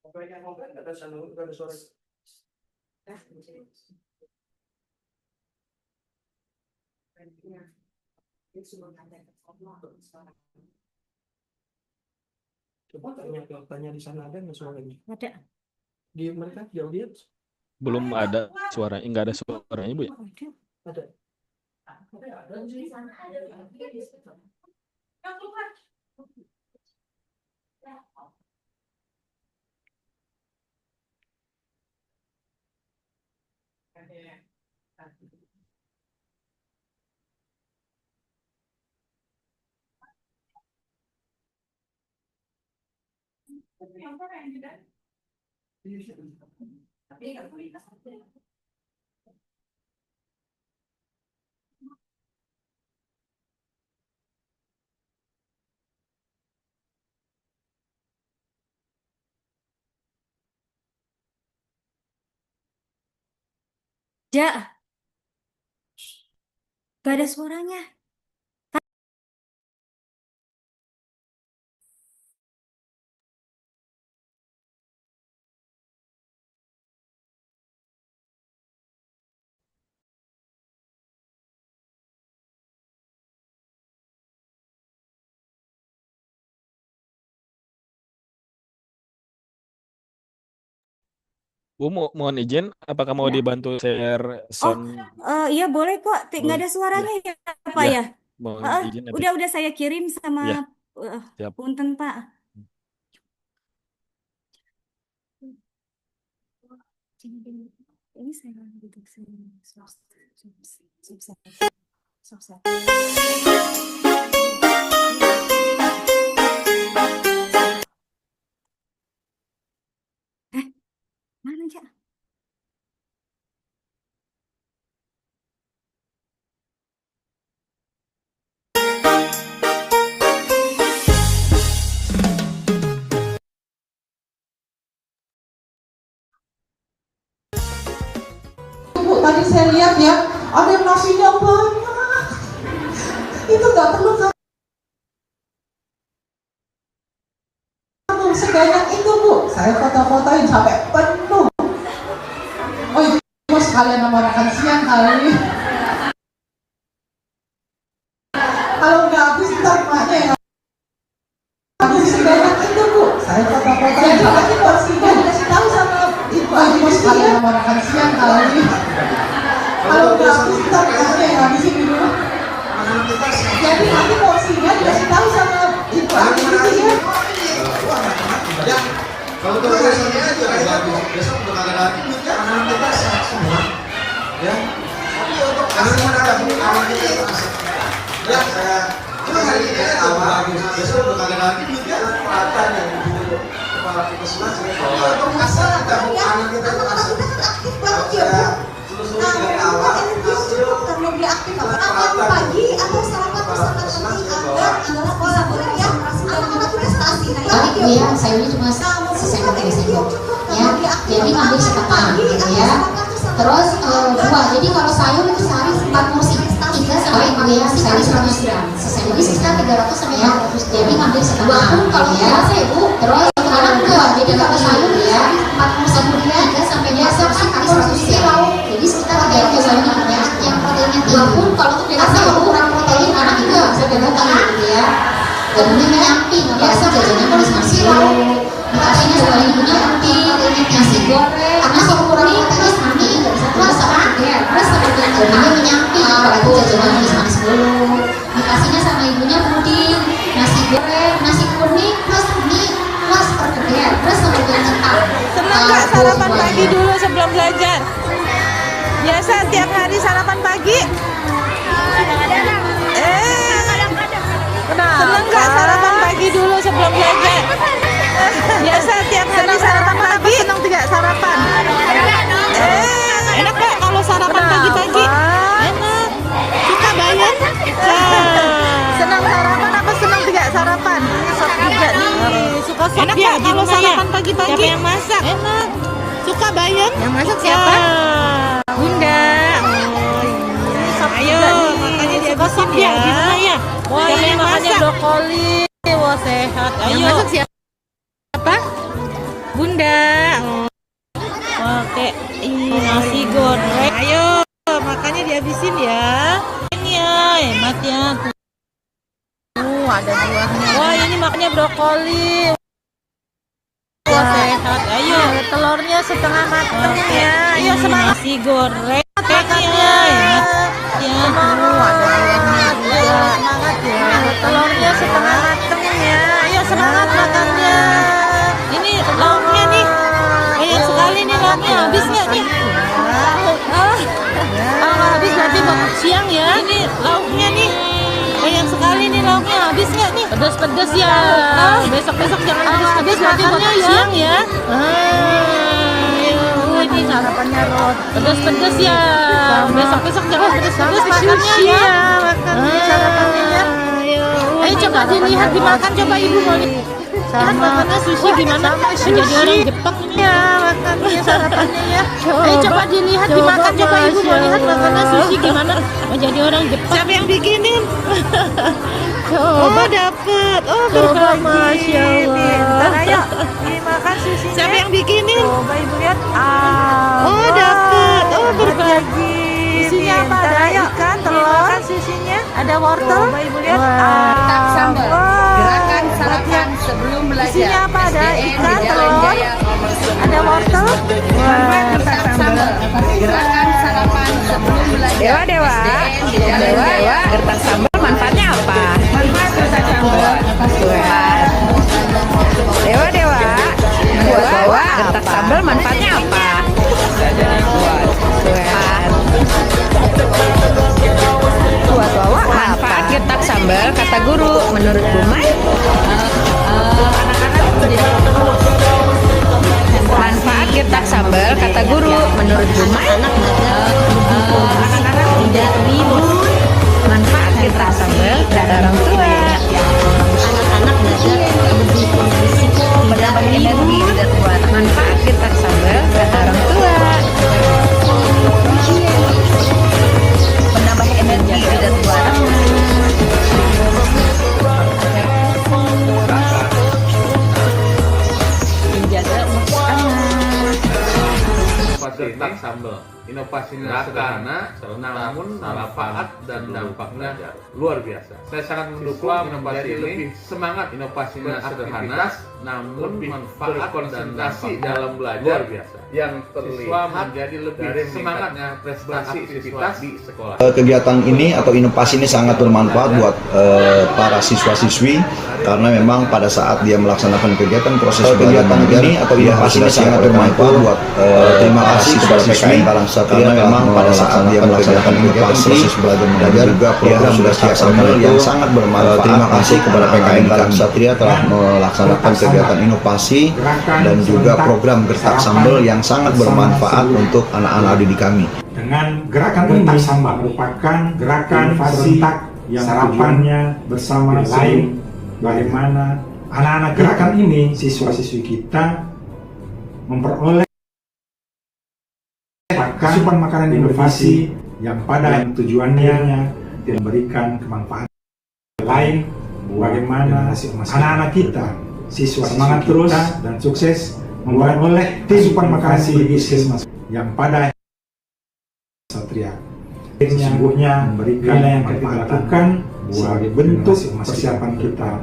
Pokoknya yang ngomong nggak ada suara. Coba tanya di sana ada nggak suaranya? Ada. Di mereka di audiens Belum ada suaranya, nggak ada suaranya Bu ya? ada. Di sana ada. Ada. Gak ada suaranya. Bu, mohon izin, apakah mau Ya. dibantu share Oh, sound? iya boleh kok. Nggak ada Ya, suaranya ya, Pak ya, ya? mohon Heeh, izin nanti. udah saya kirim sama Ya, siap. punten Pak. Ini saya duduk sini. Mana ya? Bu, tadi saya lihat ya, ada nasinya banyak. Itu nggak perlu kamu sebanyak itu, Bu. Saya foto-fotoin sampai penuh. Oh, itu bos kalian mau makan siang kali. Kalau nggak habis, ntar emaknya yang habis sebanyak itu, Bu. Saya foto-fotoin sampai porsinya dikasih tahu sama ibu. Oh, itu bos kalian mau makan siang kali. Kalau nggak habis, ntar emaknya yang habisin dulu. Jadi nanti porsinya dikasih tahu sama ibu. Habisnya. Ya, kalau untuk urusannya aja bagus. Besok udah kagak lagi duitnya, anak kita sehat semua. Ya. Tapi untuk aset awal kita itu aset. Ya, saya hari ini awal bagus. Besok udah kagak lagi duitnya, perhatian yang dulu kepala kita semua. Untuk aset kita, anak kita itu aset. Saya seluruh dari awal hasil Karena dia aktif apa pagi atau sarapan sangat penting agar adalah bisa kuliah anak-anak prestasi. Balik Bu ya, saya ini cuma sesendok dua sendok ya, jadi ngambil setengah ya. Terus buah, jadi kalau sayur itu sehari 4 porsi, 3 sampai 4 porsi kali 100 gram. Jadi sekitar 300 sampai 400 gram. Jadi ngambil setengah. Pun kalau biasa ya Bu. Terus anak buah, jadi kalau sayur ya 4 porsi, kemudian 3 sampai 4 porsi kali 100 gram. Jadi sekitar 300 sayur yang proteinnya tinggi. Pun kalau untuk biasa ya kurang protein, anak itu nggak bisa bedakan gitu ya. Kemudian menyamping, biasa jajannya kalau nasi lauk, dikasihnya sama ibunya penting, nasi goreng, nasi kurang protein nanti nggak bisa terus sama ya, terus kemudian jadinya menyamping, apalagi jajanan manis dulu, dikasihnya sama ibunya puding, nasi goreng, nasi kuning plus mie plus perkedel, terus kemudian ketan. Senang nggak sarapan pagi dulu sebelum belajar? Biasa tiap hari sarapan pagi? Senang nggak sarapan pagi dulu sebelum belajar? Biasa tiap hari sarapan pagi? Senang tidak sarapan? Enak nggak kalau sarapan pagi-pagi? Enak. Suka banget? Senang sarapan apa senang tidak sarapan? Sop juga nih. Suka sop ya kalau sarapan pagi-pagi? Siapa yang masak? Enak. Suka bayam? Yang masak siapa? Bunda. Ayo, makanya dia suka ya di rumah ya. Wah, ini makannya brokoli. Wah, sehat. Ayo. Yang masak siapa? Bunda. Oke, nasi goreng. Ayo, makanya dihabisin ya. Ini ya, hemat ya. Ada buahnya. Wah, ini makannya brokoli. Wah, sehat. Ayo, telurnya setengah matang ya. Ayo, semangat. Nasi goreng. Makannya hemat. Ya, ada buahnya juga. Semangat ya. Telurnya setengah matang ya. Ayo, semangat makannya. Ini lauknya nih. Banyak sekali nih lauknya. Habis nggak nih? Kalau habis berarti buat siang ya. Ini lauknya nih. Banyak sekali nih lauknya. Habis nggak nih? Pedas-pedas ya. Besok-besok jangan pedas-pedas berarti buat siang ya. Ini sarapannya roti. Pedas-pedas ya. Besok-besok jangan pedas-pedas makannya ya. Makannya sarapannya ya. Ayo coba dilihat dimakan, coba ibu mau lihat makannya sushi gimana? Menjadi orang Jepang ya makannya sarapannya ya. Ayo coba dilihat dimakan, coba ibu mau lihat makannya sushi gimana? Menjadi orang Jepang. Siapa yang bikinin? Oh dapet. Oh berbagi. Masya Allah. Ayo dimakan sushi. Siapa yang bikinin? Coba ibu lihat. Oh dapet. Oh berbagi. Isinya apa? Ada ikan, telur. Susinya. Ada wortel. Coba ibu lihat. Sambal. Gerakan sarapan sebelum belajar. Isinya apa? Ada ikan, telur. Ada ada wortel. Wah, gertak sambal. Gerakan sarapan sebelum belajar. Dewa, Dewa, gertak sambal manfaatnya apa? Manfaat gertak sambal. Dewa, gertak sambal manfaatnya apa? Manfaat gertak sambal kata guru menurut Bu Mai? Manfaat gertak sambal kata guru menurut Bu Mai? Anak-anak tidak ribut. Manfaat gertak sambal kata orang tua? Anak-anak belajar lebih berisiko, Menambah energi dan kuat. Manfaat gertak sambal kata orang tua? Menambah energi dan kuat. Menjaga umur anak. Gertak sambal. Inovasinya sederhana, namun manfaat dan dampaknya luar biasa. Saya sangat mendukung inovasi ini. Lebih semangat inovasinya sederhana, namun manfaat konsentrasi dalam belajar luar biasa. Yang terlihat menjadi lebih semangatnya prestasi siswa di sekolah. Kegiatan ini atau inovasi ini sangat bermanfaat buat para siswa-siswi karena memang pada saat dia melaksanakan kegiatan proses kegiatan ini atau inovasi ini sangat bermanfaat buat terima kasih kepada PKN Karang Satria memang pada saat dia melaksanakan inovasi proses belajar mengajar juga program sudah siap sambil yang sangat bermanfaat. Terima kasih kepada PKN Karang Satria telah melaksanakan kegiatan inovasi dan juga program Gertak Sambal yang sangat bermanfaat untuk anak-anak didik kami. Dengan gerakan gertak sambal merupakan gerakan serentak yang sarapannya bersama lain bagaimana anak-anak gerakan ini siswa-siswi kita memperoleh asupan makanan inovasi yang pada tujuannya memberikan kemanfaatan lain bagaimana anak-anak kita siswa semangat terus dan sukses memperoleh asupan makanan bergizi yang pada Satria sesungguhnya memberikan yang kita lakukan sebagai bentuk persiapan kita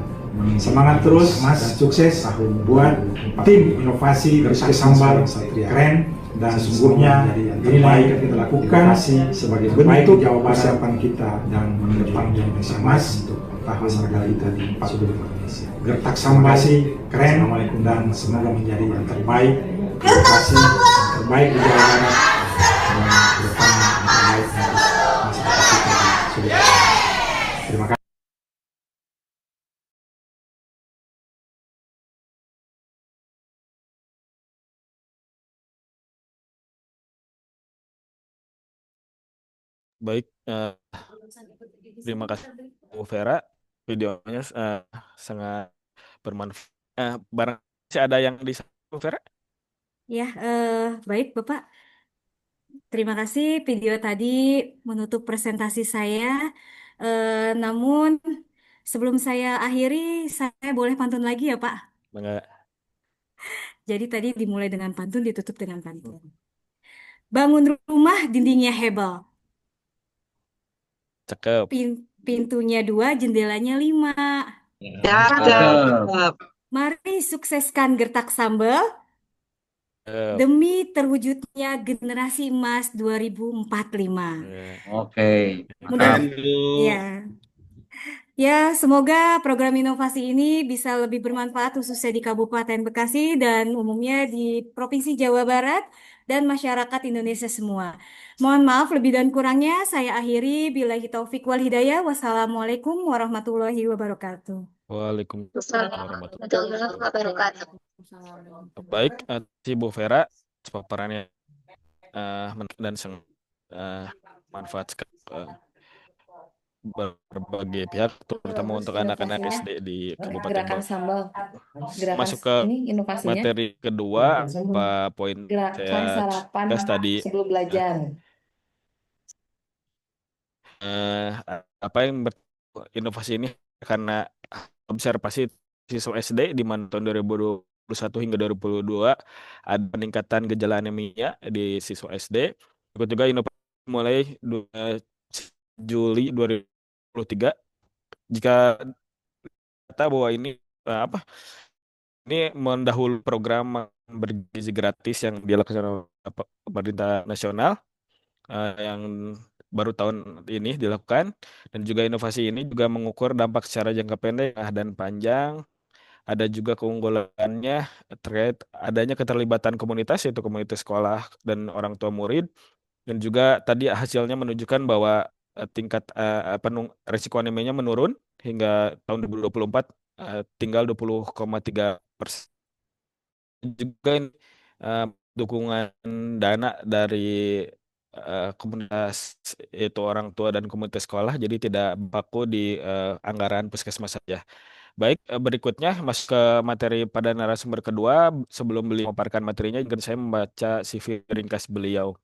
semangat terus mas sukses buat tim inovasi Gertak Sambal keren dan sesungguhnya inilah yang kita lakukan sebagai bentuk persiapan kita dan mendepan Indonesia Mas untuk tahun negara kita di 4 Indonesia. Gertak Sambal keren dan semoga menjadi yang terbaik inovasi yang terbaik di Jawa Barat dan kedepan yang terbaik untuk masyarakat kita di Sulawesi. Terima kasih. Baik, terima kasih Bu Vera. Videonya sangat bermanfaat. Barang masih ada yang di Bu Vera? Ya, baik Bapak. Terima kasih video tadi menutup presentasi saya. Namun sebelum saya akhiri, saya boleh pantun lagi ya Pak? Enggak. Jadi tadi dimulai dengan pantun, ditutup dengan pantun. Bangun rumah dindingnya hebel. Cakep. Pintunya 2, jendelanya 5. Cakep. Mari sukseskan Gertak Sambal demi terwujudnya generasi emas 2045. Oke. Ya. Ya, semoga program inovasi ini bisa lebih bermanfaat khususnya di Kabupaten Bekasi dan umumnya di Provinsi Jawa Barat dan masyarakat Indonesia semua. Mohon maaf lebih dan kurangnya, saya akhiri. Billahi taufik wal hidayah. Wassalamualaikum warahmatullahi wabarakatuh. Waalaikumsalam warahmatullahi wabarakatuh. Baik, si Bu Vera paparannya dan manfaat berbagai pihak, terutama untuk anak-anak SD di Kabupaten Gerakan sambal. Masuk ke ini inovasinya. materi kedua, apa poin Gerakan sarapan tadi sebelum belajar. apa yang inovasi ini karena observasi siswa SD di mana tahun 2021 hingga 2022 ada peningkatan gejala anemia di siswa SD. Ikut juga inovasi mulai Juli 2023 jika data bahwa ini ini mendahului program bergizi gratis yang dilakukan oleh pemerintah nasional yang baru tahun ini dilakukan, dan juga inovasi ini juga mengukur dampak secara jangka pendek dan panjang. Ada juga keunggulannya terkait adanya keterlibatan komunitas, yaitu komunitas sekolah dan orang tua murid, dan juga tadi hasilnya menunjukkan bahwa tingkat risiko anemia menurun hingga tahun 2024 tinggal 20,3%. Juga ini, dukungan dana dari komunitas, yaitu orang tua dan komunitas sekolah, jadi tidak baku di anggaran puskesmas saja. Baik, berikutnya masuk ke materi pada narasumber kedua. Sebelum beliau memaparkan materinya, izinkan saya membaca CV ringkas beliau.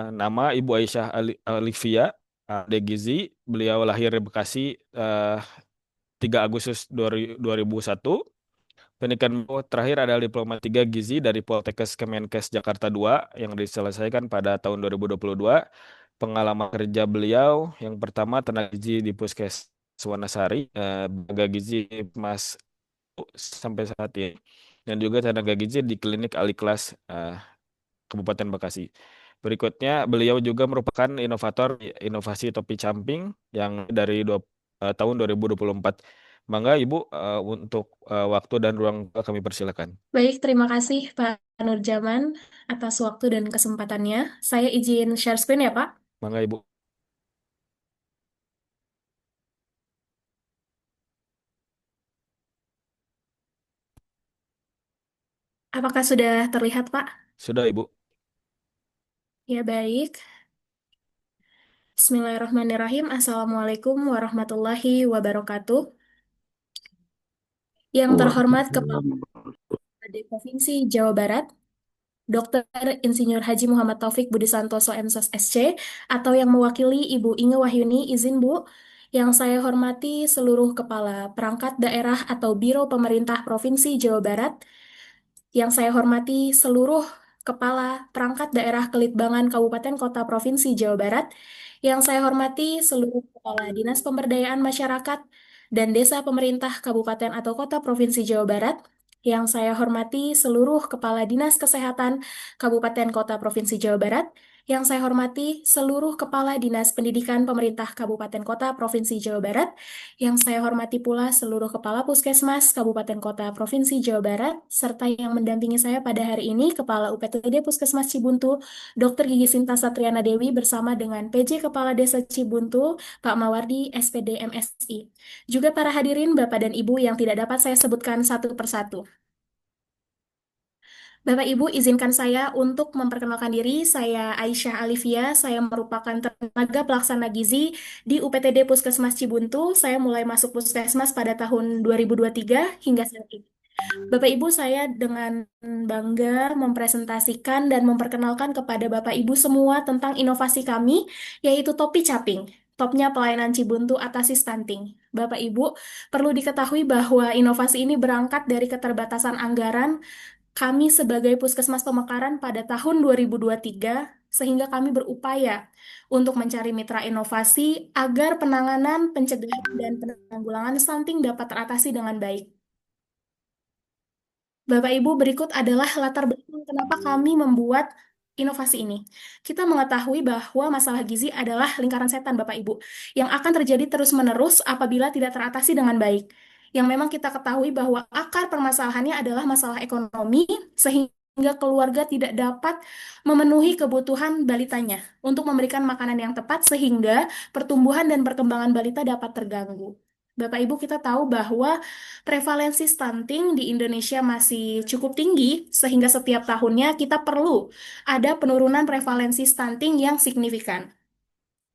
Nama Ibu Aisyah Alifia Ade Gizi. Beliau lahir di Bekasi 3 Agustus 2001. Pendidikan terakhir adalah Diploma 3 Gizi dari Poltekkes Kemenkes Jakarta II yang diselesaikan pada tahun 2022. Pengalaman kerja beliau yang pertama tenaga gizi di Puskes Wanasari, tenaga gizi Mas sampai saat ini, dan juga tenaga gizi di Klinik Aliklas Kabupaten Bekasi. Berikutnya, beliau juga merupakan inovator inovasi topi camping yang dari tahun 2024. Mangga Ibu, untuk waktu dan ruang kami persilakan. Baik, terima kasih Pak Nurjaman atas waktu dan kesempatannya. Saya izin share screen ya Pak. Mangga Ibu. Apakah sudah terlihat Pak? Sudah Ibu. Ya baik. Bismillahirrahmanirrahim. Assalamualaikum warahmatullahi wabarakatuh. Yang terhormat Kepala Provinsi Jawa Barat, Dr. Insinyur Haji Muhammad Taufik Budi Santoso MSos SC, atau yang mewakili Ibu Inge Wahyuni, izin Bu. Yang saya hormati seluruh kepala perangkat daerah atau biro pemerintah Provinsi Jawa Barat. Yang saya hormati seluruh kepala perangkat daerah Kelitbangan Kabupaten Kota Provinsi Jawa Barat. Yang saya hormati seluruh kepala dinas pemberdayaan masyarakat dan desa pemerintah Kabupaten atau Kota Provinsi Jawa Barat. Yang saya hormati seluruh kepala dinas kesehatan Kabupaten Kota Provinsi Jawa Barat. Yang saya hormati seluruh kepala dinas pendidikan pemerintah Kabupaten Kota Provinsi Jawa Barat. Yang saya hormati pula seluruh kepala puskesmas Kabupaten Kota Provinsi Jawa Barat, serta yang mendampingi saya pada hari ini, Kepala UPTD Puskesmas Cibuntu, Dr. Gigi Sinta Satriana Dewi bersama dengan PJ Kepala Desa Cibuntu, Pak Mawardi, SPD MSI. Juga para hadirin Bapak dan Ibu yang tidak dapat saya sebutkan satu persatu. Bapak Ibu, izinkan saya untuk memperkenalkan diri. Saya Aisyah Alifia, saya merupakan tenaga pelaksana gizi di UPTD Puskesmas Cibuntu. Saya mulai masuk puskesmas pada tahun 2023 hingga saat ini. Bapak Ibu, saya dengan bangga mempresentasikan dan memperkenalkan kepada Bapak Ibu semua tentang inovasi kami, yaitu topi caping. Topnya pelayanan Cibuntu atasi stunting. Bapak Ibu, perlu diketahui bahwa inovasi ini berangkat dari keterbatasan anggaran kami sebagai Puskesmas Pemekaran pada tahun 2023, sehingga kami berupaya untuk mencari mitra inovasi agar penanganan, pencegahan, dan penanggulangan stunting dapat teratasi dengan baik. Bapak Ibu, berikut adalah latar belakang kenapa kami membuat inovasi ini. Kita mengetahui bahwa masalah gizi adalah lingkaran setan, Bapak Ibu, yang akan terjadi terus-menerus apabila tidak teratasi dengan baik. Yang memang kita ketahui bahwa akar permasalahannya adalah masalah ekonomi, sehingga keluarga tidak dapat memenuhi kebutuhan balitanya untuk memberikan makanan yang tepat, sehingga pertumbuhan dan perkembangan balita dapat terganggu. Bapak Ibu, kita tahu bahwa prevalensi stunting di Indonesia masih cukup tinggi, sehingga setiap tahunnya kita perlu ada penurunan prevalensi stunting yang signifikan.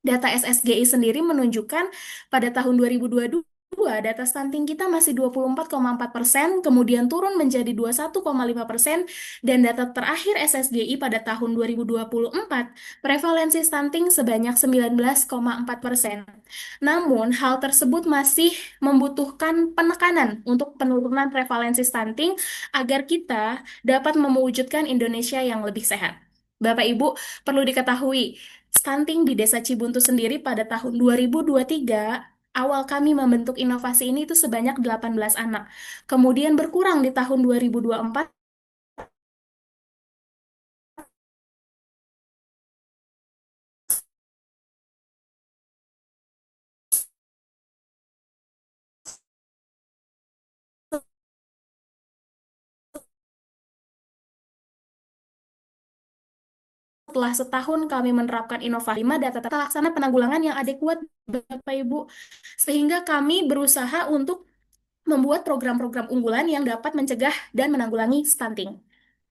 Data SSGI sendiri menunjukkan pada tahun 2022, data stunting kita masih 24,4%, kemudian turun menjadi 21,5%, dan data terakhir SSGI pada tahun 2024, prevalensi stunting sebanyak 19,4%. Namun, hal tersebut masih membutuhkan penekanan untuk penurunan prevalensi stunting agar kita dapat mewujudkan Indonesia yang lebih sehat. Bapak Ibu, perlu diketahui, stunting di Desa Cibuntu sendiri pada tahun 2023, awal kami membentuk inovasi ini itu sebanyak 18 anak. Kemudian berkurang di tahun 2024 setelah setahun kami menerapkan inovasi 5 data terlaksana penanggulangan yang adekuat, Bapak Ibu, sehingga kami berusaha untuk membuat program-program unggulan yang dapat mencegah dan menanggulangi stunting.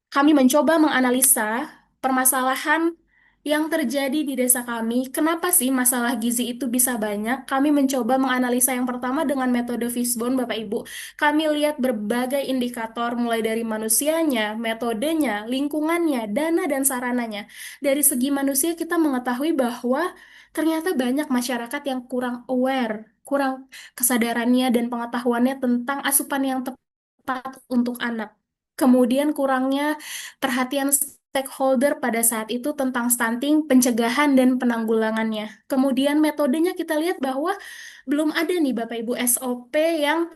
Kami mencoba menganalisa permasalahan yang terjadi di desa kami. Kenapa sih masalah gizi itu bisa banyak? Kami mencoba menganalisa yang pertama dengan metode Fishbone, Bapak Ibu. Kami lihat berbagai indikator mulai dari manusianya, metodenya, lingkungannya, dana dan sarananya. Dari segi manusia kita mengetahui bahwa ternyata banyak masyarakat yang kurang aware, kurang kesadarannya dan pengetahuannya tentang asupan yang tepat untuk anak. Kemudian kurangnya perhatian stakeholder pada saat itu tentang stunting, pencegahan, dan penanggulangannya. Kemudian metodenya kita lihat bahwa belum ada nih Bapak Ibu SOP yang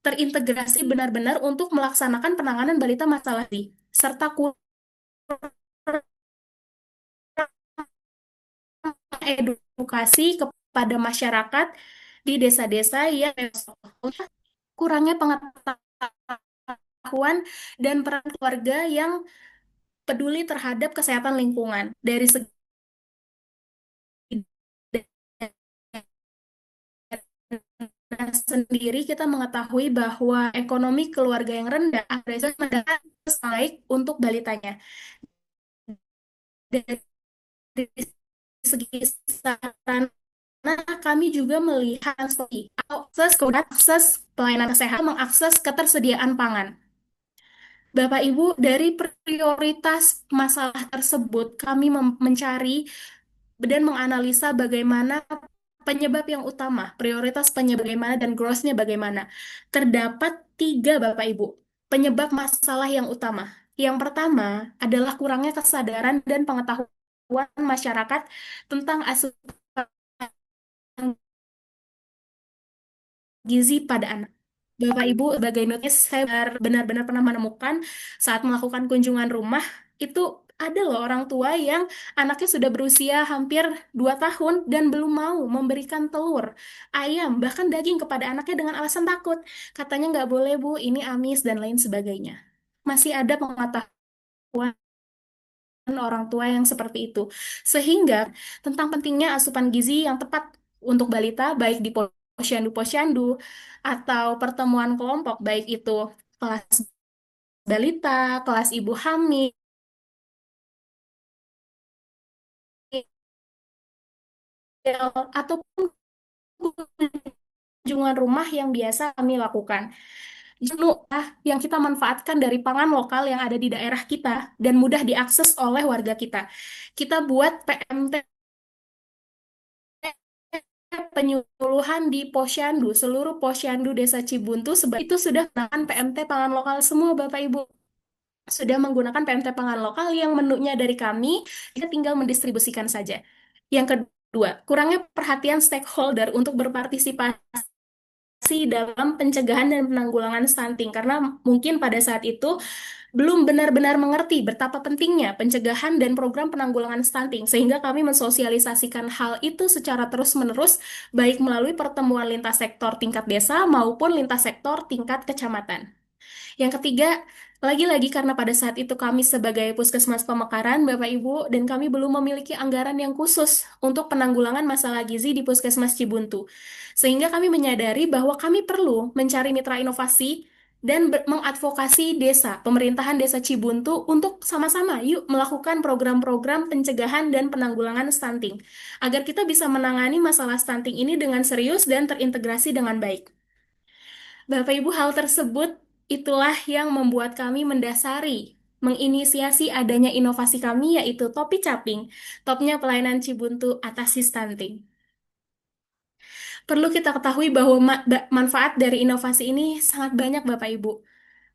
terintegrasi benar-benar untuk melaksanakan penanganan balita masalah gizi, serta kurang edukasi kepada masyarakat di desa-desa yang kurangnya pengetahuan dan peran keluarga yang peduli terhadap kesehatan lingkungan. Dari segi sendiri kita mengetahui bahwa ekonomi keluarga yang rendah agresif mendapat baik untuk balitanya. Dari segi sarana kami juga melihat akses pelayanan kesehatan, mengakses ketersediaan pangan. Bapak Ibu, dari prioritas masalah tersebut, kami mencari dan menganalisa bagaimana penyebab yang utama, prioritas penyebab bagaimana dan growth-nya bagaimana. Terdapat 3, Bapak Ibu, penyebab masalah yang utama. Yang pertama adalah kurangnya kesadaran dan pengetahuan masyarakat tentang asupan gizi pada anak. Bapak Ibu, sebagai nutrisionis, saya benar-benar pernah menemukan saat melakukan kunjungan rumah, itu ada loh orang tua yang anaknya sudah berusia hampir 2 tahun dan belum mau memberikan telur, ayam, bahkan daging kepada anaknya dengan alasan takut. Katanya nggak boleh Bu, ini amis dan lain sebagainya. Masih ada pengetahuan orang tua yang seperti itu. Sehingga tentang pentingnya asupan gizi yang tepat untuk balita, baik di posyandu-posyandu atau pertemuan kelompok, baik itu kelas balita, kelas ibu hamil, ataupun kunjungan rumah yang biasa kami lakukan. Yang kita manfaatkan dari pangan lokal yang ada di daerah kita dan mudah diakses oleh warga kita. Kita buat PMT penyuluhan di posyandu, seluruh posyandu Desa Cibuntu itu sudah menggunakan PMT pangan lokal semua Bapak Ibu. Sudah menggunakan PMT pangan lokal yang menunya dari kami, kita tinggal mendistribusikan saja. Yang kedua, kurangnya perhatian stakeholder untuk berpartisipasi dalam pencegahan dan penanggulangan stunting karena mungkin pada saat itu belum benar-benar mengerti betapa pentingnya pencegahan dan program penanggulangan stunting sehingga kami mensosialisasikan hal itu secara terus-menerus baik melalui pertemuan lintas sektor tingkat desa maupun lintas sektor tingkat kecamatan. Yang ketiga, lagi-lagi karena pada saat itu kami sebagai Puskesmas Pemekaran, Bapak Ibu, dan kami belum memiliki anggaran yang khusus untuk penanggulangan masalah gizi di Puskesmas Cibuntu. Sehingga kami menyadari bahwa kami perlu mencari mitra inovasi dan mengadvokasi desa, pemerintahan Desa Cibuntu untuk sama-sama yuk melakukan program-program pencegahan dan penanggulangan stunting, agar kita bisa menangani masalah stunting ini dengan serius dan terintegrasi dengan baik. Bapak Ibu, hal tersebut itulah yang membuat kami menginisiasi adanya inovasi kami yaitu Topi Caping, topnya pelayanan Cibuntu atasi stunting. Perlu kita ketahui bahwa manfaat dari inovasi ini sangat banyak Bapak Ibu.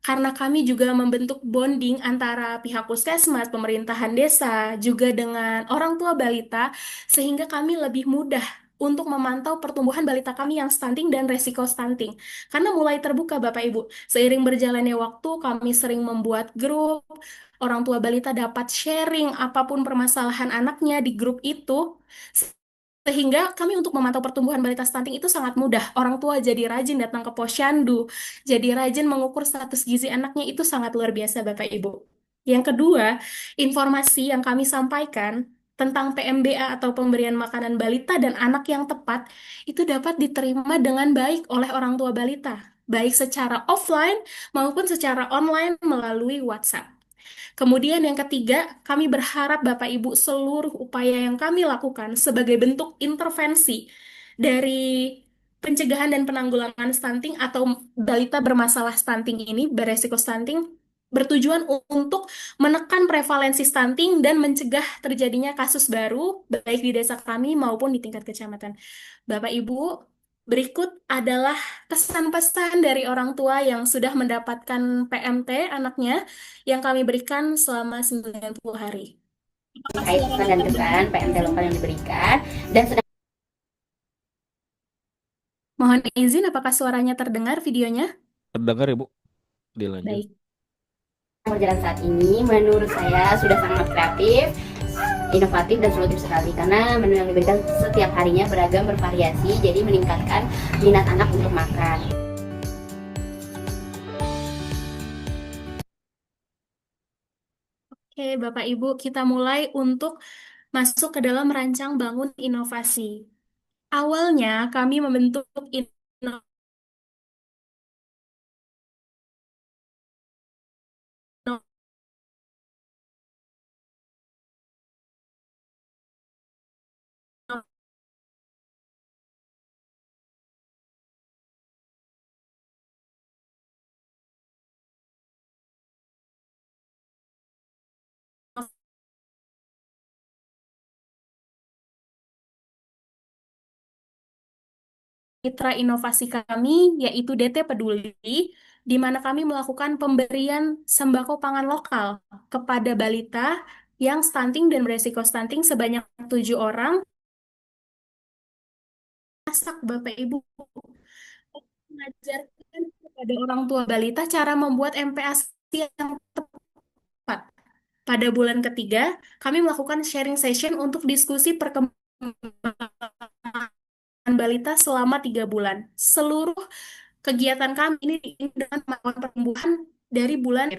Karena kami juga membentuk bonding antara pihak puskesmas, pemerintahan desa, juga dengan orang tua balita, sehingga kami lebih mudah untuk memantau pertumbuhan balita kami yang stunting dan resiko stunting. Karena mulai terbuka Bapak Ibu, seiring berjalannya waktu kami sering membuat grup, orang tua balita dapat sharing apapun permasalahan anaknya di grup itu, sehingga kami untuk memantau pertumbuhan balita stunting itu sangat mudah. Orang tua jadi rajin datang ke posyandu, jadi rajin mengukur status gizi anaknya itu sangat luar biasa Bapak Ibu. Yang kedua, informasi yang kami sampaikan tentang PMBA atau pemberian makanan balita dan anak yang tepat itu dapat diterima dengan baik oleh orang tua balita, baik secara offline maupun secara online melalui WhatsApp. Kemudian yang ketiga, kami berharap Bapak Ibu seluruh upaya yang kami lakukan sebagai bentuk intervensi dari pencegahan dan penanggulangan stunting atau balita bermasalah stunting ini, beresiko stunting, bertujuan untuk menekan prevalensi stunting dan mencegah terjadinya kasus baru baik di desa kami maupun di tingkat kecamatan. Bapak Ibu, berikut adalah pesan-pesan dari orang tua yang sudah mendapatkan PMT anaknya yang kami berikan selama 90 hari. Terkait pesan dan kesan PMT lokal yang diberikan dan sedang Mohon izin, apakah suaranya terdengar videonya? Terdengar Ibu? Dilanjut. Baik. berjalan saat ini menurut saya sudah sangat kreatif, inovatif dan solutif sekali karena menu yang diberikan setiap harinya beragam bervariasi jadi meningkatkan minat anak untuk makan. Oke, Bapak Ibu, kita mulai untuk masuk ke dalam merancang bangun inovasi. Awalnya kami membentuk mitra inovasi kami, yaitu DT Peduli, di mana kami melakukan pemberian sembako pangan lokal kepada balita yang stunting dan beresiko stunting sebanyak 7 orang. Masak, Bapak Ibu. Mengajarkan kepada orang tua balita cara membuat MPASI yang tepat. Pada bulan ketiga, kami melakukan sharing session untuk diskusi perkembangan balita selama 3 bulan. Seluruh kegiatan kami ini dengan kemampuan pertumbuhan dari bulan.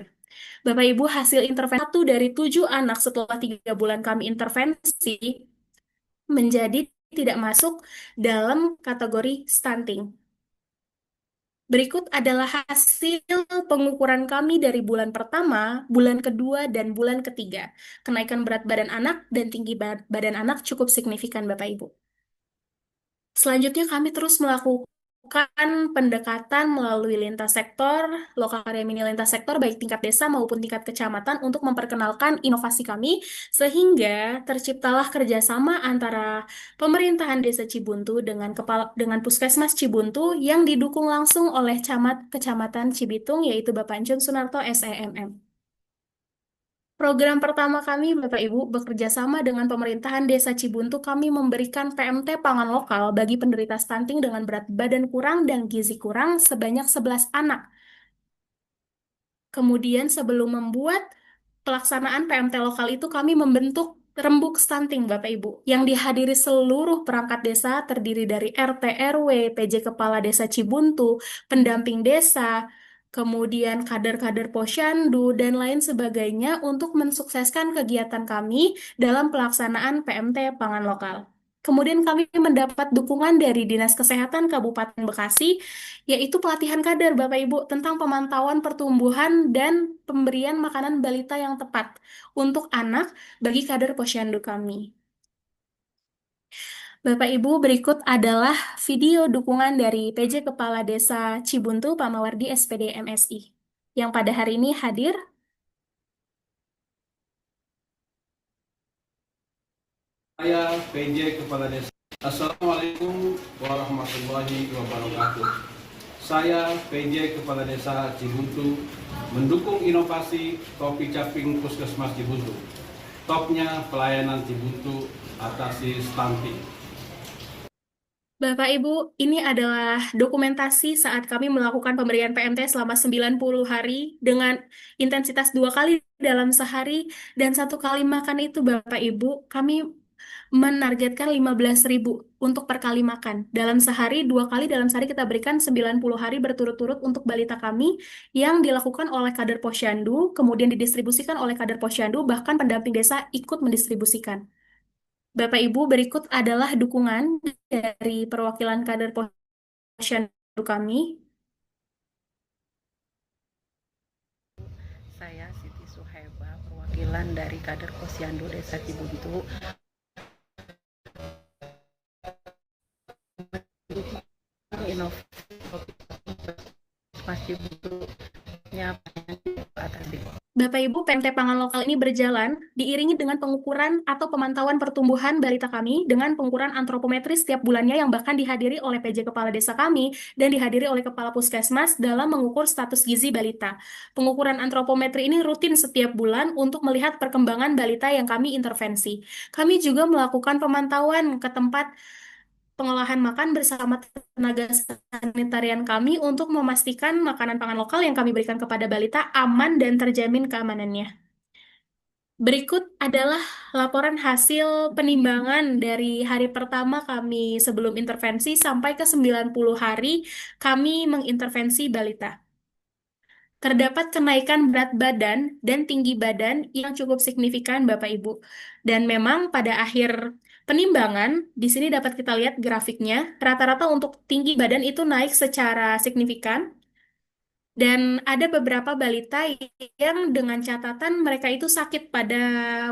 Bapak Ibu, hasil intervensi 1 dari 7 anak setelah 3 bulan kami intervensi menjadi tidak masuk dalam kategori stunting. Berikut adalah hasil pengukuran kami dari bulan pertama, bulan kedua, dan bulan ketiga. Kenaikan berat badan anak dan tinggi badan anak cukup signifikan, Bapak Ibu. Selanjutnya kami terus melakukan pendekatan melalui lintas sektor, lokal karya mini lintas sektor, baik tingkat desa maupun tingkat kecamatan untuk memperkenalkan inovasi kami, sehingga terciptalah kerjasama antara pemerintahan Desa Cibuntu dengan Puskesmas Cibuntu yang didukung langsung oleh Camat Kecamatan Cibitung, yaitu Bapak Encun Sunarto, SEMM. Program pertama kami, Bapak Ibu, bekerja sama dengan pemerintahan Desa Cibuntu, kami memberikan PMT pangan lokal bagi penderita stunting dengan berat badan kurang dan gizi kurang sebanyak 11 anak. Kemudian sebelum membuat pelaksanaan PMT lokal itu, kami membentuk rembuk stunting, Bapak Ibu, yang dihadiri seluruh perangkat desa terdiri dari RT, RW, PJ Kepala Desa Cibuntu, pendamping desa, kemudian kader-kader posyandu, dan lain sebagainya untuk mensukseskan kegiatan kami dalam pelaksanaan PMT pangan lokal. Kemudian kami mendapat dukungan dari Dinas Kesehatan Kabupaten Bekasi, yaitu pelatihan kader Bapak Ibu tentang pemantauan pertumbuhan dan pemberian makanan balita yang tepat untuk anak bagi kader posyandu kami. Bapak Ibu, berikut adalah video dukungan dari PJ Kepala Desa Cibuntu, Pak Mawardi, SPD MSI, yang pada hari ini hadir. Saya PJ Kepala Desa. Assalamualaikum warahmatullahi wabarakatuh. Saya PJ Kepala Desa Cibuntu mendukung inovasi Kopi Caping Puskesmas Cibuntu. Topnya pelayanan Cibuntu atasi stunting. Bapak Ibu, ini adalah dokumentasi saat kami melakukan pemberian PMT selama 90 hari dengan intensitas 2 kali dalam sehari dan 1 kali makan itu, Bapak Ibu, kami menargetkan 15.000 untuk per kali makan. Dalam sehari, 2 kali dalam sehari kita berikan 90 hari berturut-turut untuk balita kami yang dilakukan oleh kader posyandu, kemudian didistribusikan oleh kader posyandu, bahkan pendamping desa ikut mendistribusikan. Bapak Ibu, berikut adalah dukungan dari perwakilan kader posyandu kami. Saya Siti Suhaiba, perwakilan dari kader Posyandu Desa Cibuntu. Inovasi bentuknya atas Bapak Ibu, PMT Pangan Lokal ini berjalan diiringi dengan pengukuran atau pemantauan pertumbuhan balita kami dengan pengukuran antropometri setiap bulannya yang bahkan dihadiri oleh PJ Kepala Desa kami dan dihadiri oleh Kepala Puskesmas dalam mengukur status gizi balita. Pengukuran antropometri ini rutin setiap bulan untuk melihat perkembangan balita yang kami intervensi. Kami juga melakukan pemantauan ke tempat pengolahan makan bersama tenaga sanitarian kami untuk memastikan makanan pangan lokal yang kami berikan kepada balita aman dan terjamin keamanannya. Berikut adalah laporan hasil penimbangan dari hari pertama kami sebelum intervensi sampai ke 90 hari kami mengintervensi balita. Terdapat kenaikan berat badan dan tinggi badan yang cukup signifikan, Bapak Ibu. Dan memang pada akhir penimbangan, di sini dapat kita lihat grafiknya, rata-rata untuk tinggi badan itu naik secara signifikan. Dan ada beberapa balita yang dengan catatan mereka itu sakit pada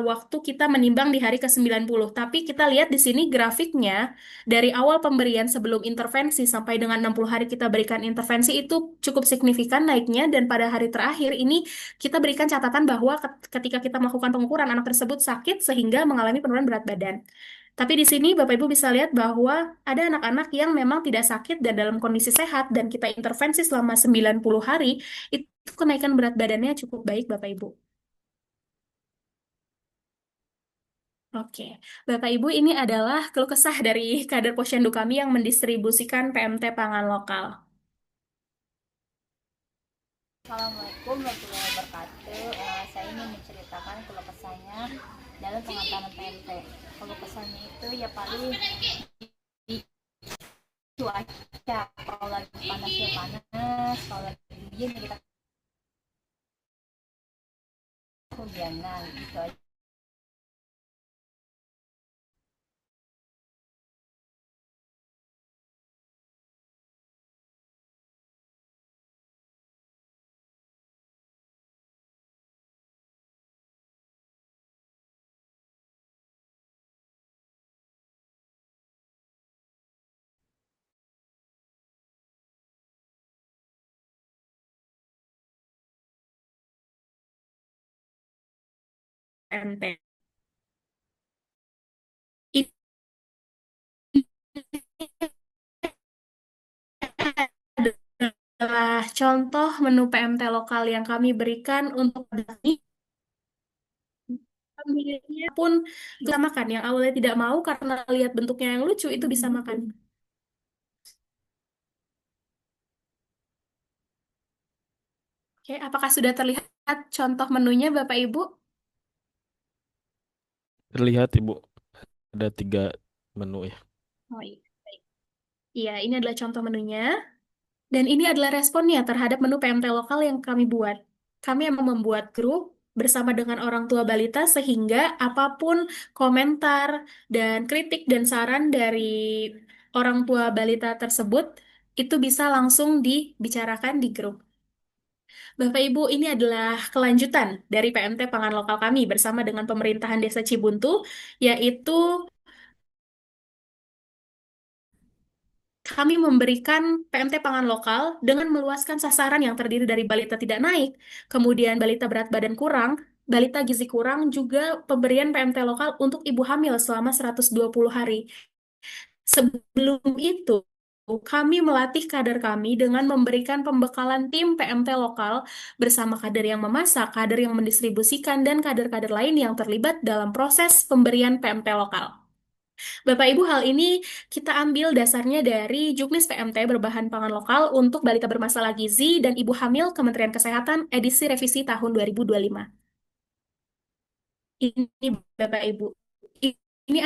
waktu kita menimbang di hari ke-90. Tapi kita lihat di sini grafiknya, dari awal pemberian sebelum intervensi sampai dengan 60 hari kita berikan intervensi itu cukup signifikan naiknya. Dan pada hari terakhir ini kita berikan catatan bahwa ketika kita melakukan pengukuran anak tersebut sakit sehingga mengalami penurunan berat badan. Tapi di sini Bapak Ibu bisa lihat bahwa ada anak-anak yang memang tidak sakit dan dalam kondisi sehat dan kita intervensi selama 90 hari, itu kenaikan berat badannya cukup baik Bapak Ibu. Oke, Bapak Ibu ini adalah keluh kesah dari kader posyandu kami yang mendistribusikan PMT pangan lokal. Assalamualaikum warahmatullahi wabarakatuh. Saya ingin menceritakan keluh kesahnya dalam pengantaran PMT. Keluh kesahnya itu ya paling di cuaca. Kalau lagi panas ya panas, kalau lagi dingin ya kita kehujanan gitu aja. PMT. Adalah contoh menu PMT lokal yang kami berikan untuk pemiliknya pun bisa makan. Yang awalnya tidak mau karena lihat bentuknya yang lucu itu bisa makan. Oke, apakah sudah terlihat contoh menunya Bapak Ibu? Terlihat Ibu, ada 3 menu ya. Oh iya, baik. Iya, ini adalah contoh menunya. Dan ini adalah responnya terhadap menu PMT lokal yang kami buat. Kami emang membuat grup bersama dengan orang tua balita sehingga apapun komentar dan kritik dan saran dari orang tua balita tersebut itu bisa langsung dibicarakan di grup. Bapak Ibu, ini adalah kelanjutan dari PMT pangan lokal kami bersama dengan pemerintahan Desa Cibuntu, yaitu kami memberikan PMT pangan lokal dengan meluaskan sasaran yang terdiri dari balita tidak naik, kemudian balita berat badan kurang, balita gizi kurang, juga pemberian PMT lokal untuk ibu hamil selama 120 hari. Sebelum itu, kami melatih kader kami dengan memberikan pembekalan tim PMT lokal bersama kader yang memasak, kader yang mendistribusikan, dan kader-kader lain yang terlibat dalam proses pemberian PMT lokal. Bapak Ibu, hal ini kita ambil dasarnya dari Juknis PMT berbahan pangan lokal untuk balita bermasalah gizi dan ibu hamil Kementerian Kesehatan edisi revisi tahun 2025. Ini Bapak Ibu. ini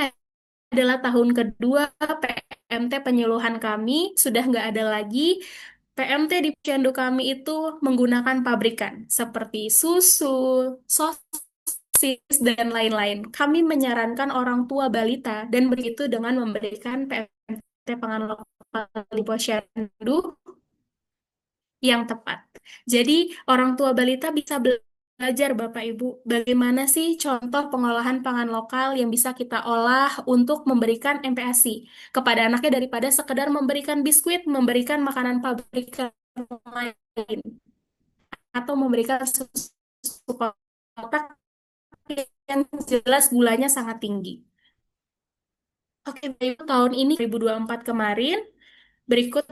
adalah tahun kedua PMT penyuluhan kami, sudah nggak ada lagi PMT di posyandu kami itu menggunakan pabrikan seperti susu, sosis, dan lain-lain. Kami menyarankan orang tua balita dan begitu dengan memberikan PMT pangan lokal di posyandu yang tepat. Jadi, orang tua balita bisa belajar, Bapak Ibu, bagaimana sih contoh pengolahan pangan lokal yang bisa kita olah untuk memberikan MPASI kepada anaknya daripada sekedar memberikan biskuit, memberikan makanan pabrikan lain, atau memberikan susu kotak yang jelas gulanya sangat tinggi. Oke, Bapak Ibu, tahun ini 2024 kemarin, berikut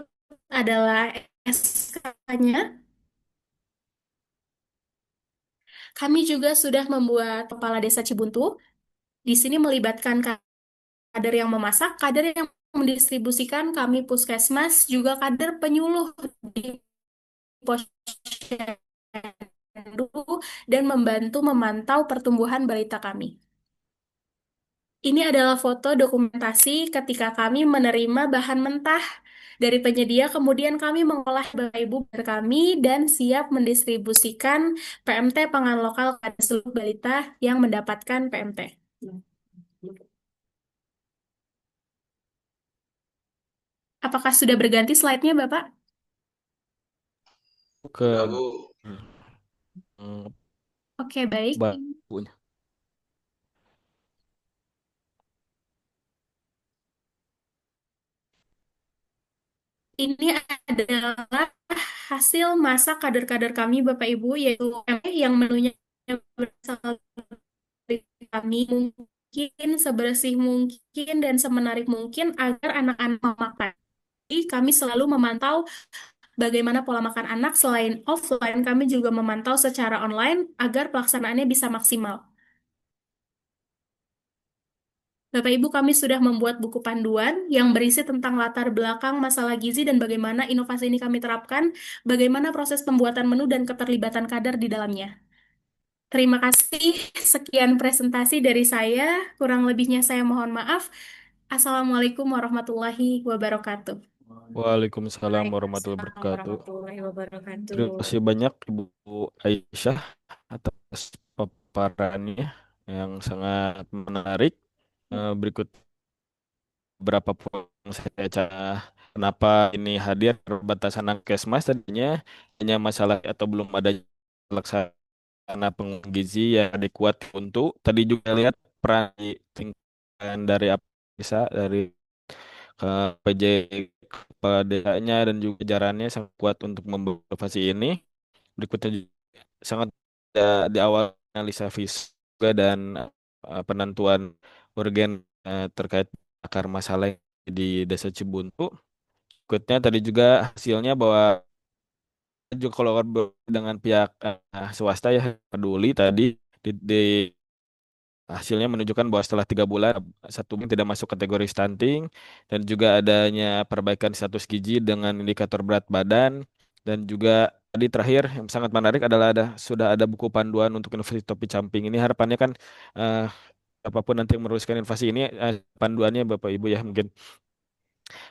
adalah SK-nya. Kami juga sudah membuat Kepala Desa Cibuntu. Di sini melibatkan kader yang memasak, kader yang mendistribusikan, kami puskesmas, juga kader penyuluh di posyandu, dan membantu memantau pertumbuhan balita kami. Ini adalah foto dokumentasi ketika kami menerima bahan mentah dari penyedia, kemudian kami mengolah Bapak Ibu kami dan siap mendistribusikan PMT pangan lokal pada seluruh balita yang mendapatkan PMT. Apakah sudah berganti slide-nya, Bapak? Ke Oke, baik. punya. Ini adalah hasil masak kader-kader kami, Bapak Ibu, yaitu yang menunya berasal dari kami, mungkin sebersih mungkin dan semenarik mungkin agar anak-anak memakan. Jadi kami selalu memantau bagaimana pola makan anak. Selain offline, kami juga memantau secara online agar pelaksanaannya bisa maksimal. Bapak Ibu, kami sudah membuat buku panduan yang berisi tentang latar belakang masalah gizi dan bagaimana inovasi ini kami terapkan, bagaimana proses pembuatan menu dan keterlibatan kader di dalamnya. Terima kasih, sekian presentasi dari saya, kurang lebihnya saya mohon maaf. Assalamualaikum warahmatullahi wabarakatuh. Waalaikumsalam warahmatullahi wabarakatuh. Terima kasih banyak Ibu Aisyah atas paparannya yang sangat menarik. Berikut beberapa poin yang saya kenapa ini hadir perbatasan Kesmas tadinya hanya masalah atau belum ada laksana pengembangan gizi yang adekuat untuk tadi juga lihat peran tingkatan dari apa bisa dari ke PJ kepala desanya dan juga jajarannya sangat kuat untuk membawa inovasi ini. Berikutnya juga sangat di awal analisa visual juga dan penentuan urgen terkait akar masalah di Desa Cibuntu. Berikutnya tadi juga hasilnya bahwa juga kalau dengan pihak swasta ya peduli tadi di hasilnya menunjukkan bahwa setelah 3 bulan satu tidak masuk kategori stunting dan juga adanya perbaikan status gizi dengan indikator berat badan dan juga tadi terakhir yang sangat menarik adalah sudah ada buku panduan untuk inovasi topi camping ini harapannya kan apapun nanti yang meneruskan inovasi ini panduannya Bapak Ibu ya mungkin.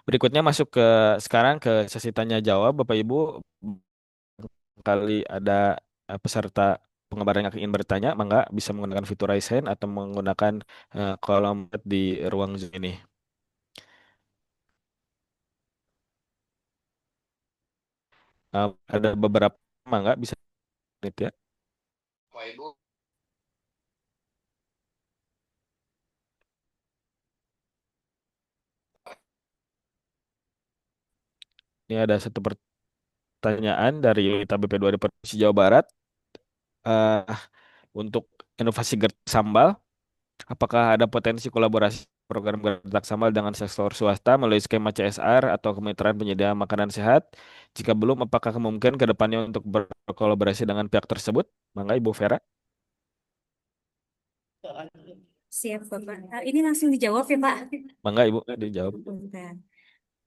Berikutnya masuk ke sekarang ke sesi tanya jawab Bapak Ibu kali ada peserta penggemar yang ingin bertanya, mangga bisa menggunakan fitur raise hand atau menggunakan kolom chat di ruang Zoom ini. Ada beberapa mangga bisa ya. Ini ada satu pertanyaan dari BP2 di Provinsi Jawa Barat. Untuk inovasi gertak sambal, apakah ada potensi kolaborasi program gertak sambal dengan sektor swasta melalui skema CSR atau kemitraan penyedia makanan sehat? Jika belum, apakah kemungkinan ke depannya untuk berkolaborasi dengan pihak tersebut? Mangga Ibu Vera. Siap, Bapak. Ini langsung dijawab ya, Pak? Mangga Ibu dijawab.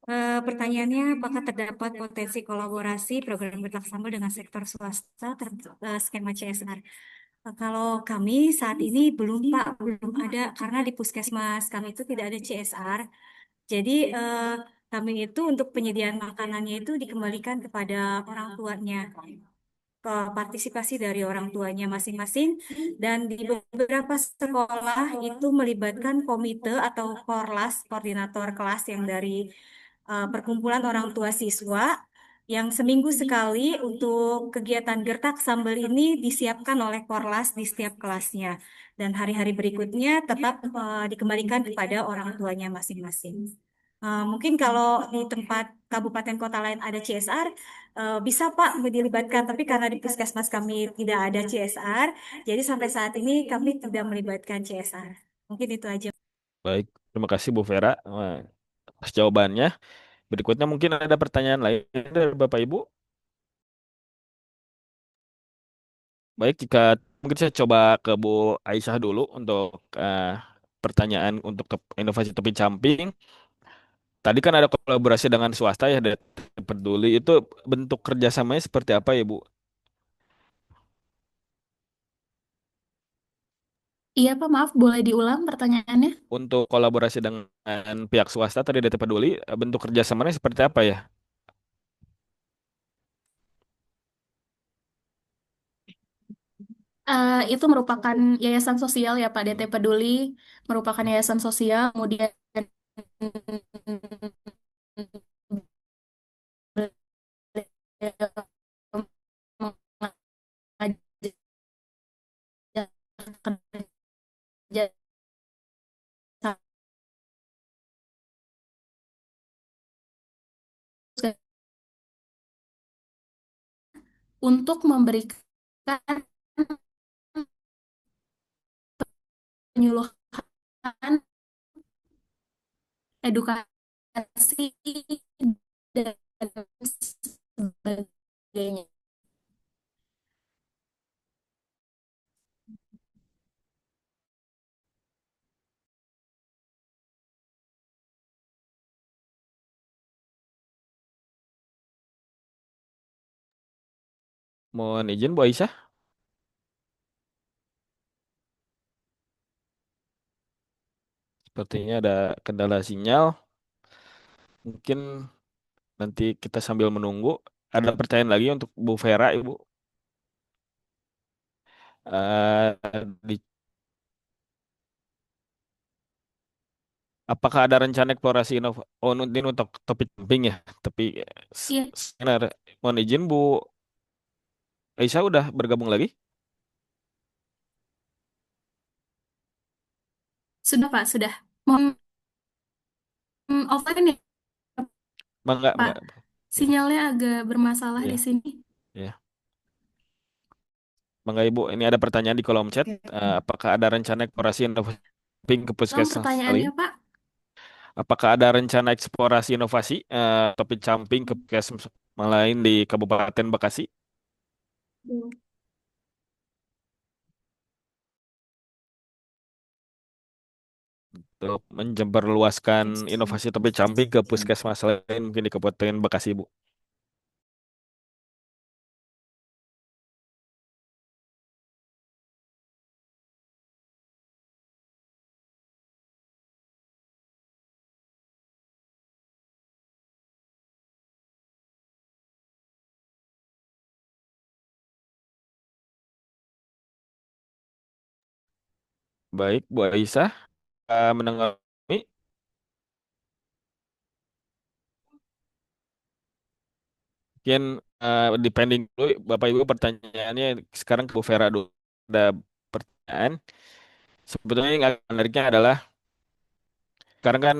Pertanyaannya, apakah terdapat potensi kolaborasi program gertak sambal dengan sektor swasta skema CSR? Kalau kami saat ini belum Pak, belum ada karena di puskesmas kami itu tidak ada CSR. Jadi kami itu untuk penyediaan makanannya itu dikembalikan kepada orang tuanya, ke partisipasi dari orang tuanya masing-masing, dan di beberapa sekolah itu melibatkan komite atau korlas, koordinator kelas yang dari perkumpulan orang tua siswa, yang seminggu sekali untuk kegiatan gertak sambal ini disiapkan oleh korlas di setiap kelasnya, dan hari-hari berikutnya tetap dikembalikan kepada orang tuanya masing-masing. Mungkin kalau di tempat kabupaten kota lain ada CSR, bisa Pak dilibatkan, tapi karena di puskesmas kami tidak ada CSR, jadi sampai saat ini kami tidak melibatkan CSR. Mungkin itu aja. Baik, terima kasih Bu Vera atas jawabannya. Berikutnya mungkin ada pertanyaan lain dari Bapak Ibu. Baik, jika mungkin saya coba ke Bu Aisyah dulu untuk pertanyaan untuk inovasi topi camping. Tadi kan ada kolaborasi dengan swasta ya, dari Peduli. Itu bentuk kerjasamanya seperti apa ya, Bu? Iya Pak, maaf boleh diulang pertanyaannya? Untuk kolaborasi dengan pihak swasta tadi dari Peduli, bentuk kerjasamanya seperti apa ya? Itu merupakan yayasan sosial ya Pak, DT Peduli merupakan yayasan sosial, kemudian untuk memberikan penyuluhan, edukasi, dan sebagainya. Mohon izin Bu Aisyah. Sepertinya ada kendala sinyal. Mungkin nanti kita sambil menunggu. Ada pertanyaan lagi untuk Bu Vera, Ibu. Di Apakah ada rencana eksplorasi ini untuk topik camping ya? Tapi Iya, sebentar, mohon izin Bu Aisyah udah bergabung lagi? sudah Pak, sudah. Mohon offline ya Mangga, Pak, mangga. sinyalnya agak bermasalah Iya, di sini. iya. Mangga Ibu, ini ada pertanyaan di kolom chat. Apakah ada rencana eksplorasi inovasi camping ke Tolong puskesmas pertanyaannya lain? Pak. Apakah ada rencana eksplorasi inovasi topik camping ke puskesmas lain di Kabupaten Bekasi? Untuk menjemberluaskan inovasi topik camping ke puskesmas lain mungkin di Kabupaten Bekasi, Bu. Baik, Bu Aisyah, mendengar kami? Mungkin depending dulu, Bapak Ibu pertanyaannya sekarang ke Bu Vera dulu. Ada pertanyaan. Sebetulnya yang agak menariknya adalah sekarang kan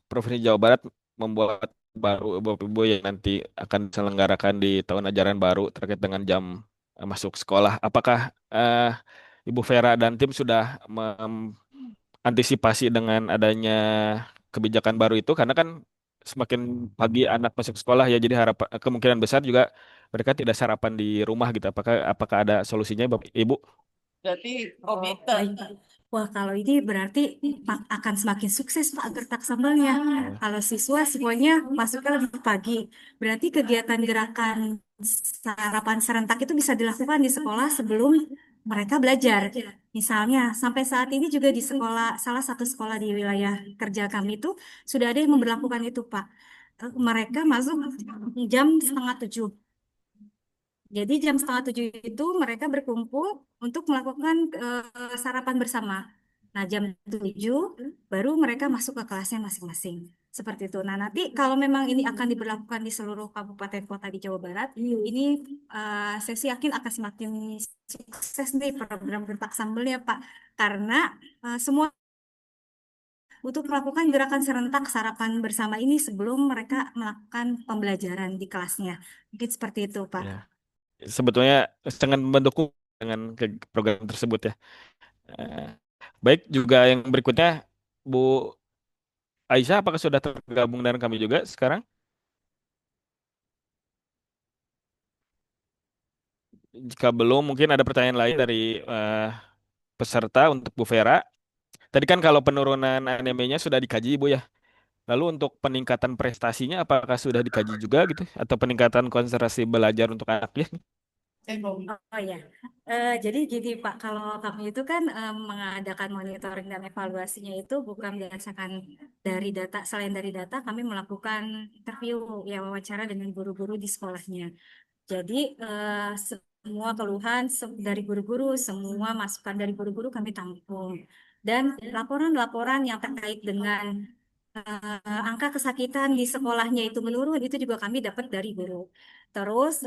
Provinsi Jawa Barat membuat baru Bapak Ibu yang nanti akan diselenggarakan di tahun ajaran baru terkait dengan jam masuk sekolah. Apakah Ibu Vera dan tim sudah antisipasi dengan adanya kebijakan baru itu karena kan semakin pagi anak masuk sekolah ya jadi kemungkinan besar juga mereka tidak sarapan di rumah gitu. Apakah ada solusinya Bapak Ibu? Berarti komite. Wah, kalau ini berarti akan semakin sukses Pak gertak sambalnya. Kalau siswa semuanya masuknya lebih pagi. Berarti kegiatan gerakan sarapan serentak itu bisa dilakukan di sekolah sebelum mereka belajar. Misalnya, sampai saat ini juga di sekolah, salah satu sekolah di wilayah kerja kami itu sudah ada yang memberlakukan itu, Pak. Mereka masuk jam 6:30. Jadi jam 6:30 itu mereka berkumpul untuk melakukan sarapan bersama. Nah, jam 7 baru mereka masuk ke kelasnya masing-masing. Seperti itu. Nah, nanti kalau memang ini akan diberlakukan di seluruh kabupaten kota di Jawa Barat, ini saya sih yakin akan semakin sukses nih program gertak sambelnya, Pak. Karena semua butuh melakukan gerakan serentak sarapan bersama ini sebelum mereka melakukan pembelajaran di kelasnya. Mungkin seperti itu, Pak. Ya. Sebetulnya sangat mendukung dengan program tersebut ya. Baik, juga yang berikutnya Bu Aisyah, apakah sudah tergabung dengan kami juga sekarang? Jika belum, mungkin ada pertanyaan lain dari peserta untuk Bu Vera. Tadi kan kalau penurunan anemia sudah dikaji Bu ya. Lalu untuk peningkatan prestasinya apakah sudah dikaji juga gitu? Atau peningkatan konsentrasi belajar untuk anaknya? Oh ya, jadi gini Pak, kalau kami itu kan mengadakan monitoring dan evaluasinya itu bukan berdasarkan dari data, selain dari data kami melakukan interview, ya wawancara dengan guru-guru di sekolahnya. Jadi semua keluhan dari guru-guru, semua masukan dari guru-guru kami tampung. Dan laporan-laporan yang terkait dengan angka kesakitan di sekolahnya itu menurun, itu juga kami dapat dari guru. Terus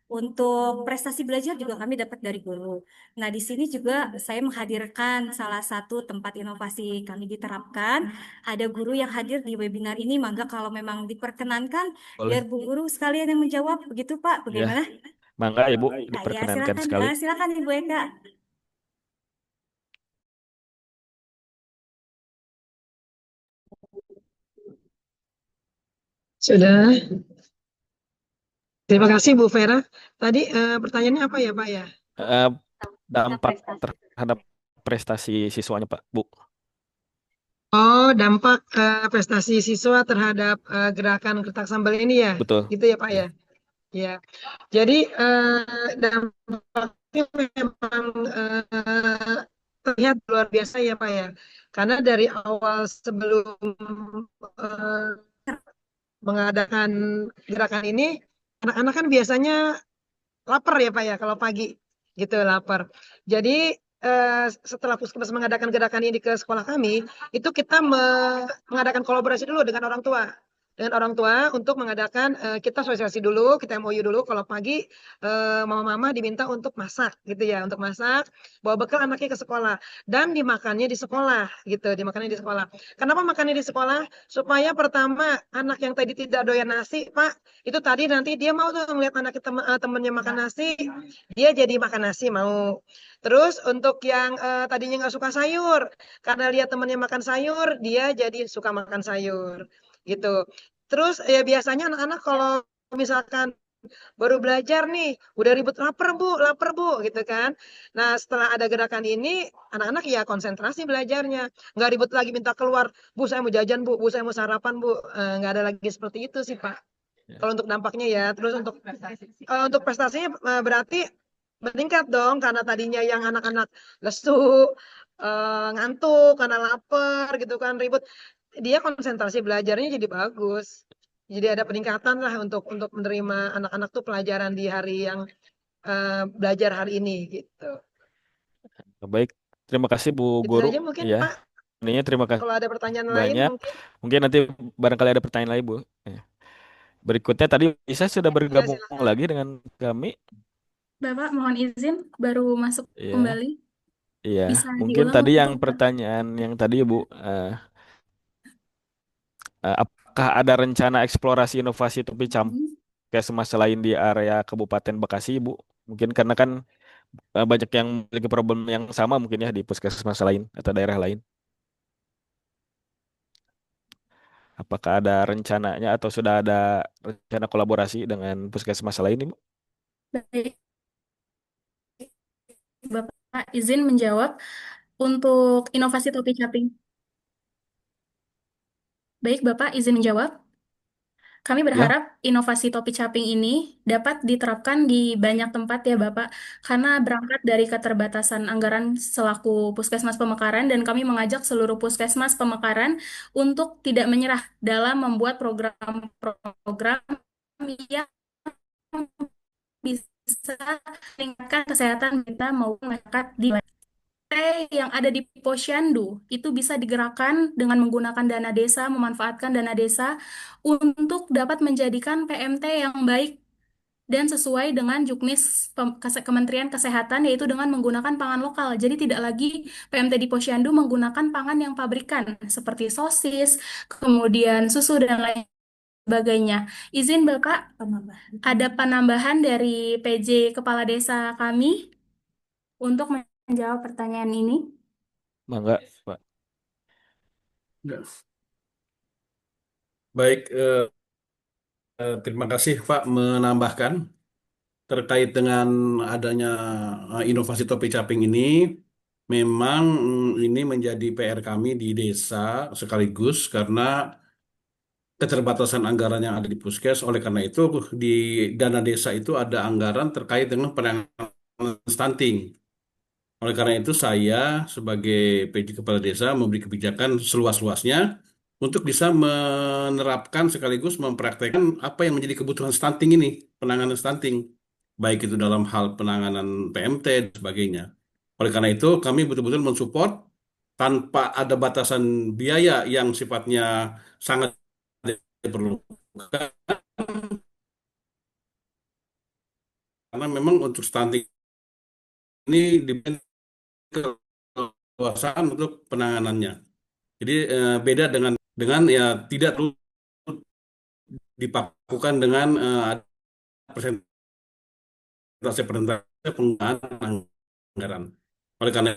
untuk prestasi belajar juga kami dapat dari guru. Nah, di sini juga saya menghadirkan salah satu tempat inovasi kami diterapkan. Ada guru yang hadir di webinar ini, mangga kalau memang diperkenankan, biar Boleh. Bu Guru sekalian yang menjawab, begitu Pak, bagaimana? Mangga Ibu, Ya, diperkenankan silakan, sekali. silakan Ibu Eka. Sudah. Terima kasih Bu Vera. Tadi pertanyaannya apa ya Pak ya? Dampak terhadap prestasi siswanya Pak, Bu. Oh, dampak prestasi siswa terhadap gerakan gertak sambal ini ya? Betul. Gitu ya Pak ya? Ya. Jadi dampaknya memang terlihat luar biasa ya Pak ya. Karena dari awal sebelum mengadakan gerakan ini, anak-anak kan biasanya lapar ya Pak ya kalau pagi gitu lapar. Jadi setelah Puskesmas mengadakan gerakan ini ke sekolah kami, itu kita mengadakan kolaborasi dulu dengan orang tua. Dengan orang tua untuk mengadakan kita sosialisasi dulu, kita MOU dulu kalau pagi mama-mama diminta untuk masak gitu ya, untuk masak, bawa bekal anaknya ke sekolah dan dimakannya di sekolah gitu, dimakannya di sekolah. Kenapa makannya di sekolah? Supaya pertama anak yang tadi tidak doyan nasi, Pak, itu tadi nanti dia mau tuh ngeliat anak temennya makan nasi, dia jadi makan nasi mau. Terus untuk yang tadinya nggak suka sayur, karena lihat temennya makan sayur, dia jadi suka makan sayur gitu. Terus ya biasanya anak-anak kalau misalkan baru belajar nih, udah ribut lapar bu, gitu kan. Nah setelah ada gerakan ini, anak-anak ya konsentrasi belajarnya, nggak ribut lagi minta keluar, bu saya mau jajan bu saya mau sarapan bu, nggak ada lagi seperti itu sih Pak. Kalau untuk dampaknya ya, terus untuk prestasinya berarti meningkat dong, karena tadinya yang anak-anak lesu, ngantuk, karena lapar gitu kan, ribut. Dia konsentrasi belajarnya jadi bagus. Jadi ada peningkatan lah untuk menerima anak-anak tuh pelajaran di hari yang belajar hari ini gitu. Baik, terima kasih Bu Itu Guru. aja mungkin Ya. Pak. Ininya terima kasih Kalau ada pertanyaan banyak. lain Mungkin nanti barangkali ada pertanyaan lain Bu. Ya. Berikutnya tadi Isa sudah bergabung lagi dengan kami. Bapak mohon izin baru masuk Iya. kembali. Iya, Bisa mungkin diulang tadi yang untuk pertanyaan yang tadi Bu, apakah ada rencana eksplorasi inovasi topi Puskesmas selain di area Kabupaten Bekasi Bu? Mungkin karena kan banyak yang memiliki problem yang sama mungkin ya di puskesmas lain atau daerah lain. Apakah ada rencananya atau sudah ada rencana kolaborasi dengan puskesmas lain, Ibu? Baik. Bapak izin menjawab. Untuk inovasi topi caping. Baik, Bapak izin menjawab. Kami Ya, berharap inovasi topi caping ini dapat diterapkan di banyak tempat ya Bapak, karena berangkat dari keterbatasan anggaran selaku Puskesmas Pemekaran dan kami mengajak seluruh Puskesmas Pemekaran untuk tidak menyerah dalam membuat program-program yang bisa meningkatkan kesehatan kita maupun masyarakat di yang ada di posyandu itu bisa digerakkan dengan menggunakan dana desa, memanfaatkan dana desa untuk dapat menjadikan PMT yang baik dan sesuai dengan juknis Kementerian Kesehatan yaitu dengan menggunakan pangan lokal. Jadi tidak lagi PMT di posyandu menggunakan pangan yang pabrikan seperti sosis, kemudian susu dan lain sebagainya. Izin Bapak, ada penambahan dari PJ Kepala Desa kami untuk menjawab pertanyaan ini. mangga, Pak. Baik, terima kasih Pak menambahkan terkait dengan adanya inovasi topi caping ini. Memang ini menjadi PR kami di desa sekaligus karena keterbatasan anggaran yang ada di Puskes. Oleh karena itu di dana desa itu ada anggaran terkait dengan penanganan stunting. Oleh karena itu saya sebagai PJ Kepala Desa memberi kebijakan seluas-luasnya untuk bisa menerapkan sekaligus mempraktekkan apa yang menjadi kebutuhan stunting ini, penanganan stunting, baik itu dalam hal penanganan PMT dan sebagainya. Oleh karena itu kami betul-betul mensupport tanpa ada batasan biaya yang sifatnya sangat diperlukan, karena memang untuk stunting ini diberikan keleluasaan untuk penanganannya. Jadi beda dengan ya tidak perlu dipakukan dengan persentase penggunaan anggaran. Oleh karena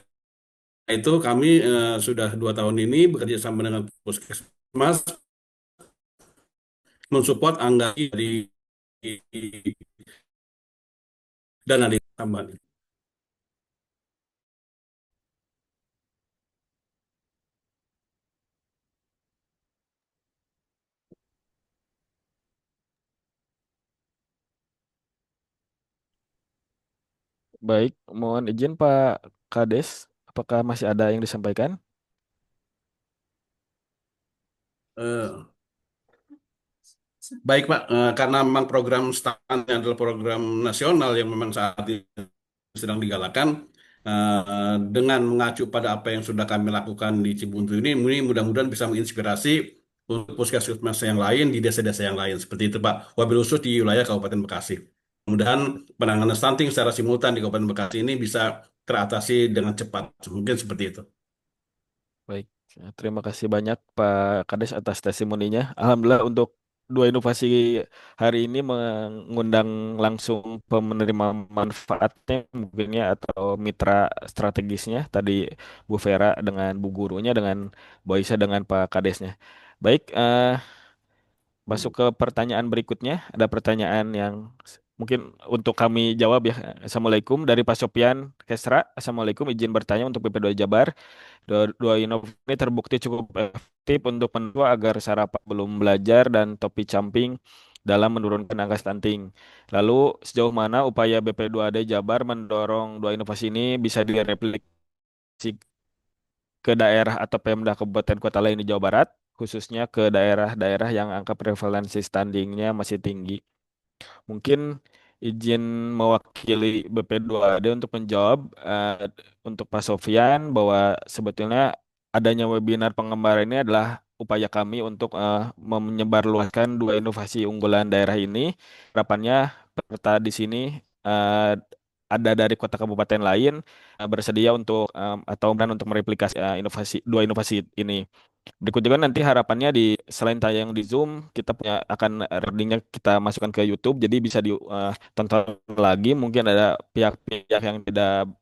itu kami sudah 2 tahun ini bekerja sama dengan Puskesmas mensupport anggaran di dana di tambahan. Baik, mohon izin Pak Kades, apakah masih ada yang disampaikan? Eh, Baik Pak, karena memang program STAN adalah program nasional yang memang saat ini sedang digalakan, dengan mengacu pada apa yang sudah kami lakukan di Cibuntu ini mudah-mudahan bisa menginspirasi untuk puskesmas yang lain di desa-desa yang lain. Seperti itu Pak, wabil khusus di wilayah Kabupaten Bekasi. Mudah-mudahan penanganan stunting secara simultan di Kabupaten Bekasi ini bisa teratasi dengan cepat. Mungkin seperti itu. Baik, terima kasih banyak Pak Kades atas testimoninya. Alhamdulillah untuk dua inovasi hari ini mengundang langsung penerima manfaatnya mungkin ya atau mitra strategisnya tadi Bu Vera dengan Bu Gurunya dengan Bu Aisyah dengan Pak Kadesnya. Baik, masuk ke pertanyaan berikutnya. Ada pertanyaan yang mungkin untuk kami jawab ya. Assalamualaikum dari Pak Sopian Kesra. Assalamualaikum, izin bertanya untuk BP2 Jabar. Dua inovasi ini terbukti cukup efektif untuk mendua agar sarapan belum belajar dan topi camping dalam menurunkan angka stunting. Lalu sejauh mana upaya BP2D Jabar mendorong dua inovasi ini bisa direplikasi ke daerah atau Pemda kabupaten kota lain di Jawa Barat, khususnya ke daerah-daerah yang angka prevalensi stuntingnya masih tinggi. Mungkin izin mewakili BP2D untuk menjawab untuk Pak Sofyan bahwa sebetulnya adanya webinar pengembaraan ini adalah upaya kami untuk menyebarluaskan dua inovasi unggulan daerah ini. Harapannya peserta di sini eh, ada dari kota kabupaten lain bersedia untuk atau berani untuk mereplikasi dua inovasi ini. Berikut juga nanti harapannya di selain tayang di Zoom, kita punya akan recordingnya kita masukkan ke YouTube, jadi bisa ditonton lagi. Mungkin ada pihak-pihak yang tidak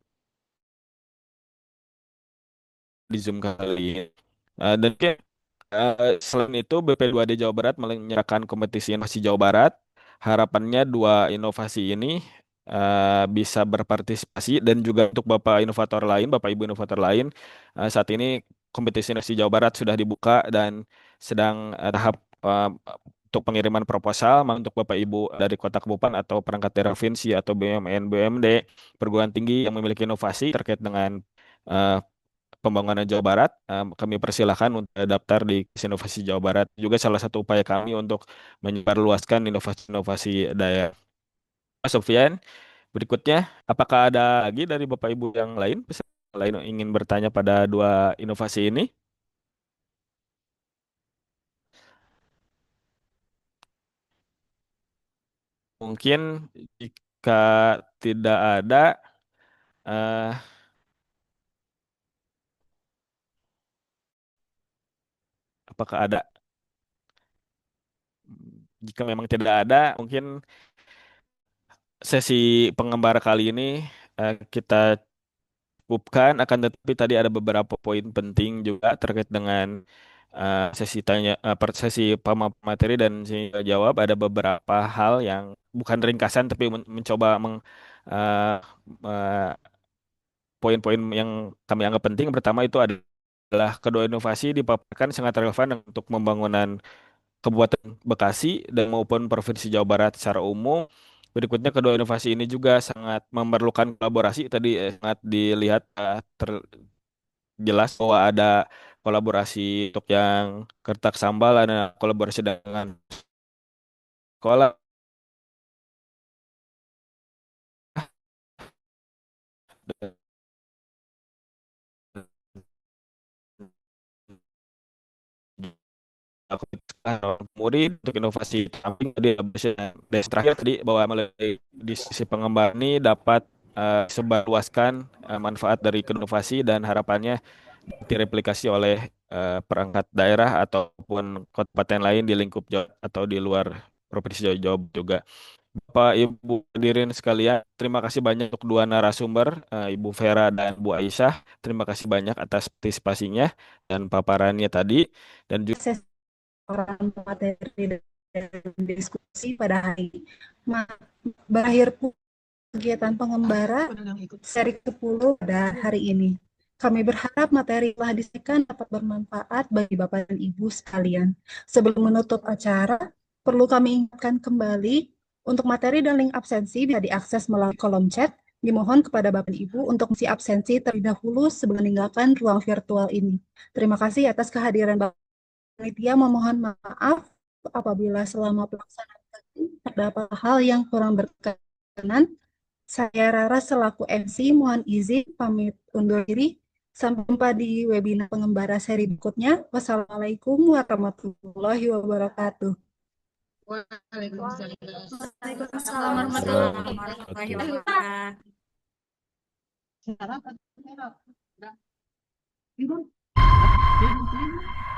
di Zoom kali ini. Dan selain itu BP2D Jawa Barat menyerahkan kompetisi inovasi Jawa Barat. Harapannya dua inovasi ini bisa berpartisipasi, dan juga untuk Bapak inovator lain, Bapak Ibu inovator lain, saat ini kompetisi inovasi Jawa Barat sudah dibuka dan sedang tahap untuk pengiriman proposal untuk Bapak Ibu dari kota kabupaten atau perangkat daerah provinsi atau BUMN BUMD perguruan tinggi yang memiliki inovasi terkait dengan eh, pembangunan Jawa Barat, kami persilahkan untuk daftar di Inovasi Jawa Barat. Juga salah satu upaya kami untuk menyebarluaskan inovasi-inovasi daerah. Mas Sofian, berikutnya, apakah ada lagi dari Bapak Ibu yang lain, peserta lain yang ingin bertanya pada dua inovasi ini? Mungkin jika tidak ada, eh, apakah ada? Jika memang tidak ada, mungkin sesi pengembara kali ini kita cukupkan. Akan tetapi tadi ada beberapa poin penting juga terkait dengan sesi sesi materi dan sesi jawab. Ada beberapa hal yang bukan ringkasan tapi mencoba eh, eh, poin-poin yang kami anggap penting. Pertama itu adalah kedua inovasi dipaparkan sangat relevan untuk pembangunan Kabupaten Bekasi dan maupun Provinsi Jawa Barat secara umum. Berikutnya kedua inovasi ini juga sangat memerlukan kolaborasi. Tadi sangat dilihat jelas bahwa ada kolaborasi untuk yang Kertak Sambal, ada kolaborasi dengan sekolah. Murid untuk inovasi samping tadi dan terakhir tadi bahwa melalui di sisi pengembang ini dapat sebarluaskan manfaat dari inovasi dan harapannya direplikasi oleh perangkat daerah ataupun kabupaten lain di lingkup Jawa atau di luar Provinsi Jawa juga. Bapak Ibu hadirin sekalian, terima kasih banyak untuk dua narasumber, Ibu Vera dan Bu Aisyah. Terima kasih banyak atas partisipasinya dan paparannya tadi, dan juga orang materi dan diskusi pada hari ini. Berakhir kegiatan pengembara seri ke-10 pada hari ini. Kami berharap materi yang telah disampaikan dapat bermanfaat bagi Bapak dan Ibu sekalian. Sebelum menutup acara, perlu kami ingatkan kembali untuk materi dan link absensi bisa diakses melalui kolom chat. Dimohon kepada Bapak dan Ibu untuk mengisi absensi terlebih dahulu sebelum meninggalkan ruang virtual ini. Terima kasih atas kehadiran Bapak. Panitia memohon maaf apabila selama pelaksanaan terdapat hal yang kurang berkenan. Saya Rara selaku MC mohon izin pamit undur diri. Sampai jumpa di webinar pengembara seri berikutnya. Wassalamualaikum warahmatullahi wabarakatuh. Waalaikumsalam warahmatullahi wabarakatuh.